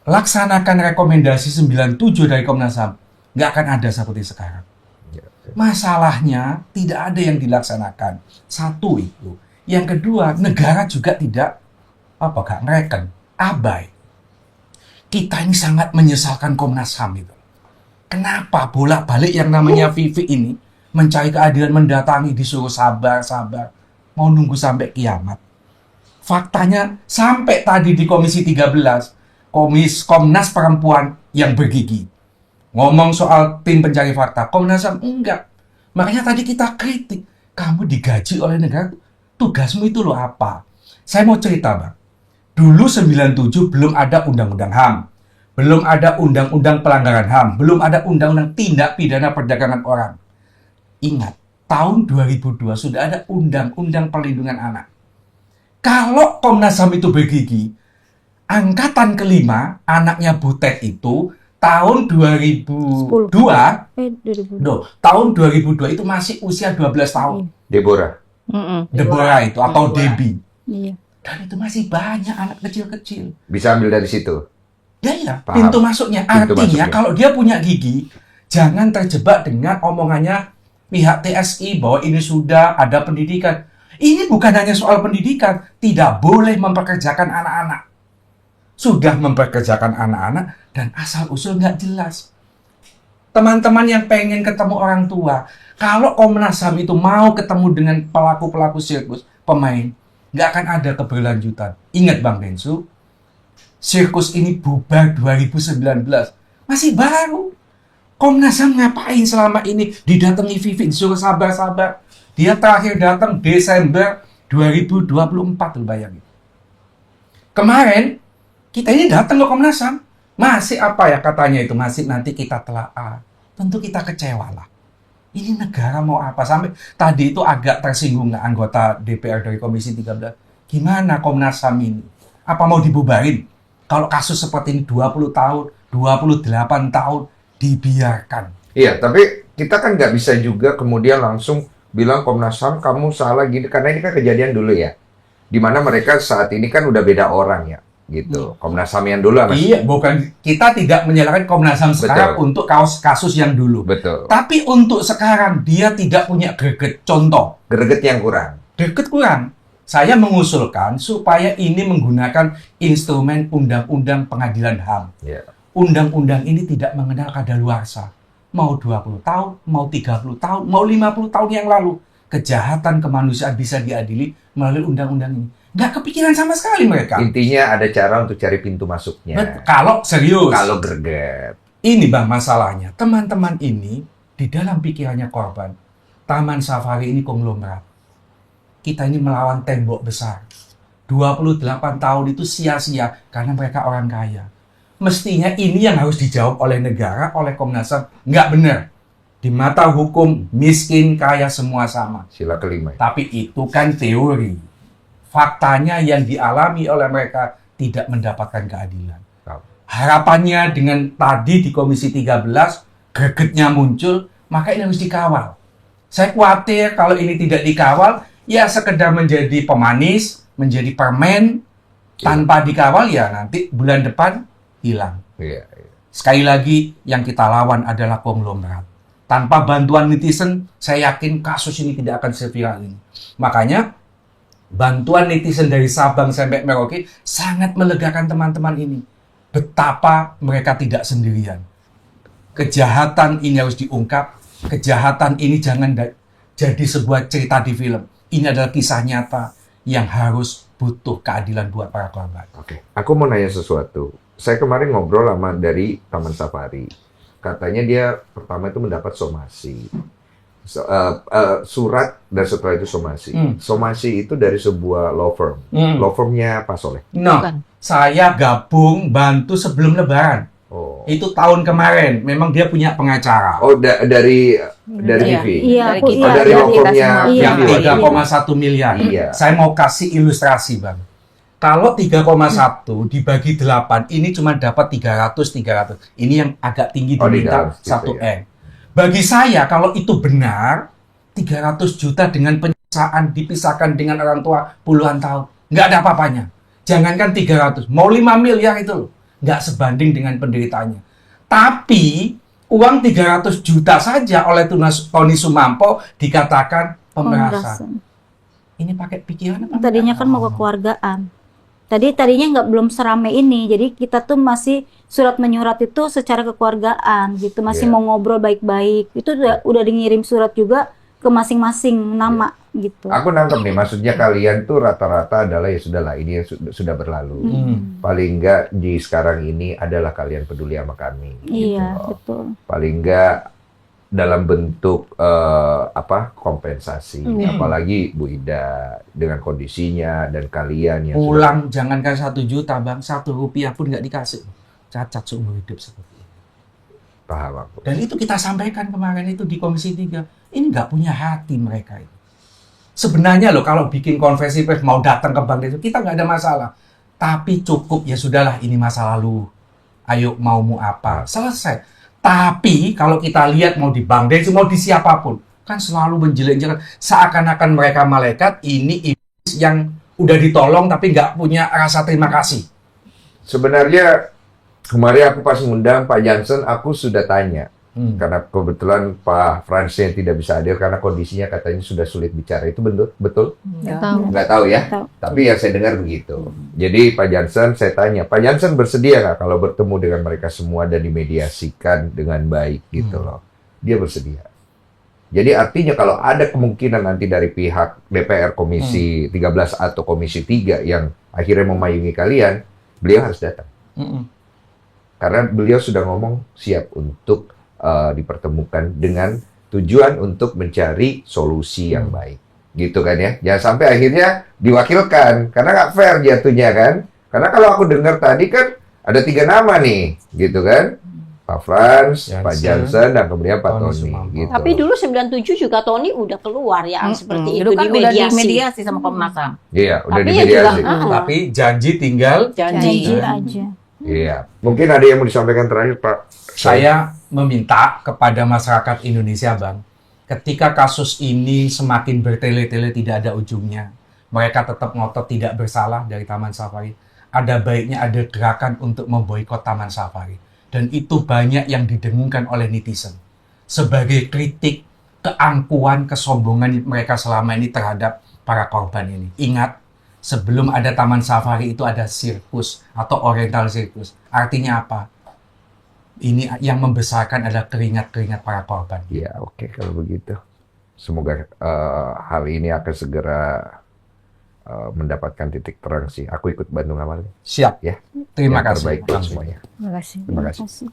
laksanakan rekomendasi 97 dari Komnas HAM, nggak akan ada seperti sekarang. Masalahnya tidak ada yang dilaksanakan. Satu itu. Yang kedua, negara juga tidak gak ngereken, abai. Kita ini sangat menyesalkan Komnas HAM itu. Kenapa bolak-balik yang namanya Vivi ini mencari keadilan, mendatangi, disuruh sabar, mau nunggu sampai kiamat. Faktanya sampai tadi di Komisi 13, Komnas Perempuan yang bergigi. Ngomong soal tim pencari fakta, Komnas HAM enggak. Makanya tadi kita kritik, kamu digaji oleh negara, tugasmu itu loh apa? Saya mau cerita Bang, dulu 97 belum ada Undang-Undang HAM, belum ada Undang-Undang Pelanggaran HAM, belum ada Undang-Undang Tindak Pidana Perdagangan Orang. Ingat, tahun 2002 sudah ada Undang-Undang Perlindungan Anak. Kalau Komnas HAM itu bergigi, angkatan kelima, anaknya Butet itu, tahun 2002, tahun 2002 itu masih usia 12 tahun. Deborah. Deborah itu, atau Debbie. Iya. Dan itu masih banyak anak kecil-kecil. Bisa ambil dari situ. Ya, Paham. pintu masuknya. Pintu Artinya masuknya. kalau dia punya gigi, jangan terjebak dengan omongannya pihak TSI bahwa ini sudah ada pendidikan. Ini bukan hanya soal pendidikan. Tidak boleh mempekerjakan anak-anak. Sudah mempekerjakan anak-anak dan asal-usul nggak jelas. Teman-teman yang pengen ketemu orang tua, kalau Komnas HAM itu mau ketemu dengan pelaku-pelaku sirkus, pemain, nggak akan ada keberlanjutan. Ingat Bang Densu, sirkus ini bubar 2019. Masih baru. Komnas HAM ngapain selama ini? Didatangi Vivi, disuruh sabar-sabar. Dia terakhir datang Desember 2024, lu bayangin. Kemarin, kita ini datang ke Komnas HAM. Masih apa ya katanya itu? Masih nanti kita telaah. Tentu kita kecewa lah. Ini negara mau apa? Sampai tadi itu agak tersinggung nggak anggota DPR dari Komisi 13. Gimana Komnas HAM ini? Apa mau dibubarin? Kalau kasus seperti ini 20 tahun, 28 tahun dibiarkan. Iya, tapi kita kan nggak bisa juga kemudian langsung bilang Komnas HAM kamu salah gini, karena ini kan kejadian dulu ya. Dimana mereka saat ini kan udah beda orang ya, gitu. Komnas HAM yang dulu Mas. Iya, bukan, kita tidak menyalahkan Komnas HAM sekarang untuk kasus yang dulu. Betul. Tapi untuk sekarang dia tidak punya greget. Contoh, Greget yang kurang. greget kurang. Saya mengusulkan supaya ini menggunakan instrumen Undang-Undang Pengadilan HAM. Ya. Undang-undang ini tidak mengenal kadaluarsa. Mau 20 tahun, mau 30 tahun, mau 50 tahun yang lalu. Kejahatan kemanusiaan bisa diadili melalui undang-undang ini. Nggak kepikiran sama sekali mereka. Intinya ada cara untuk cari pintu masuknya. Kalau serius. Kalau greget. Ini Bang masalahnya. Teman-teman ini di dalam pikirannya korban. Taman Safari ini konglomerat. Kita ini melawan tembok besar. 28 tahun itu sia-sia karena mereka orang kaya. Mestinya ini yang harus dijawab oleh negara, oleh Komnas HAM. Nggak benar. Di mata hukum, miskin, kaya, semua sama. Sila kelima. Tapi itu kan teori. Faktanya yang dialami oleh mereka tidak mendapatkan keadilan. Harapannya dengan tadi di Komisi 13, gregetnya muncul, maka ini harus dikawal. Saya khawatir kalau ini tidak dikawal, ya sekedar menjadi pemanis, menjadi permen, tanpa dikawal ya nanti bulan depan hilang. Iya. Sekali lagi, yang kita lawan adalah konglomerat. Tanpa bantuan netizen, saya yakin kasus ini tidak akan seviral ini. Makanya, bantuan netizen dari Sabang sampai Merauke sangat melegakan teman-teman ini. Betapa mereka tidak sendirian. Kejahatan ini harus diungkap. Kejahatan ini jangan jadi sebuah cerita di film. Ini adalah kisah nyata yang harus butuh keadilan buat para korban. Oke. Aku mau nanya sesuatu. Saya kemarin ngobrol sama dari Taman Safari. Katanya dia pertama itu mendapat somasi. Surat dan setelah itu somasi. Somasi itu dari sebuah law firm. Law firmnya Pak Soleh. No, Bukan. saya gabung bantu sebelum Lebaran. Oh. Itu tahun kemarin. Memang dia punya pengacara. Oh, dari Iya. TV. Iya, Dari aku kita, Oh, dari iya, law firmnya Iya. Yang TV. 3,1 miliar. Iya. Saya mau kasih ilustrasi, Bang. Kalau 3,1 dibagi 8, ini cuma dapat 300. Ini yang agak tinggi Oh, di diminta dalam situ, 1M. Bagi saya, kalau itu benar, 300 juta dengan penyiksaan dipisahkan dengan orang tua puluhan tahun. Nggak ada apa-apanya. Jangankan 300, mau 5 miliar itu loh. Nggak sebanding dengan penderitaannya. Tapi, uang 300 juta saja oleh Tony Sumampo dikatakan pemerasan. Ini pakai pikiran apa? Tadinya enggak? kan mau kekeluargaan. Tadinya nggak belum serame ini, jadi kita tuh masih surat menyurat itu secara kekeluargaan gitu, masih Iya. mau ngobrol baik-baik. Itu udah dingirim surat juga ke masing-masing nama gitu. Aku nangkep nih, maksudnya kalian tuh rata-rata adalah ya sudahlah, ini sudah berlalu. Paling enggak di sekarang ini adalah kalian peduli sama kami. gitu Iya, loh. betul. Paling enggak dalam bentuk kompensasi, apalagi Bu Ida dengan kondisinya dan kalian yang sudah Pulang jangankan 1 juta bang, 1 rupiah pun nggak dikasih. Cacat seumur hidup seperti itu. paham aku. Dan itu kita sampaikan kemarin itu di Komisi 3. Ini nggak punya hati mereka itu. Sebenarnya loh kalau bikin konversi pers mau datang ke bank itu kita nggak ada masalah. Tapi cukup ya sudahlah ini masa lalu. Ayo maumu apa? Selesai. Tapi kalau kita lihat mau di Bank Desa, mau di siapapun, kan selalu menjelek-jelekan seakan-akan mereka malaikat, ini iblis yang udah ditolong tapi nggak punya rasa terima kasih. Sebenarnya kemarin aku pas ngundang Pak Jansen, aku sudah tanya. Karena kebetulan Pak Fransnya tidak bisa hadir karena kondisinya katanya sudah sulit bicara. Itu betul? Nggak tahu. Nggak tahu ya? Tahu. Tapi yang saya dengar begitu. Jadi Pak Jansen, saya tanya, Pak Jansen bersedia nggak kalau bertemu dengan mereka semua dan dimediasikan dengan baik gitu loh? Dia bersedia. Jadi artinya kalau ada kemungkinan nanti dari pihak DPR Komisi 13 atau Komisi 3 yang akhirnya memayungi kalian, beliau harus datang. Karena beliau sudah ngomong siap untuk dipertemukan dengan tujuan untuk mencari solusi yang baik. Gitu kan ya. Jangan sampai akhirnya diwakilkan. Karena nggak fair jatuhnya kan. Karena kalau aku dengar tadi kan ada 3 nama nih. Gitu kan. Pak Frans, Pak Jansen, dan kemudian Pak Tony Tony. Sumampo. Gitu. Tapi dulu 97 juga Tony udah keluar ya seperti itu Dulu kan di udah mediasi. dimediasi sama Komnas HAM. Iya, udah Tapi ya dimediasi. juga, Tapi janji tinggal. Janji aja. Iya. Mungkin ada yang mau disampaikan terakhir, Pak? Saya meminta kepada masyarakat Indonesia, Bang, ketika kasus ini semakin bertele-tele tidak ada ujungnya, mereka tetap ngotot tidak bersalah dari Taman Safari, ada baiknya ada gerakan untuk memboikot Taman Safari. Dan itu banyak yang didengungkan oleh netizen. Sebagai kritik keangkuhan, kesombongan mereka selama ini terhadap para korban ini. Ingat, sebelum ada taman safari itu ada sirkus atau oriental sirkus. Artinya apa? Ini yang membesarkan adalah keringat-keringat para korban. Ya, oke kalau begitu. Semoga hal ini akan segera mendapatkan titik terang sih. Aku ikut bantu ngamalin. Siap. Ya. Terima Yang kasih. terbaik buat semuanya. Terima kasih. Terima kasih.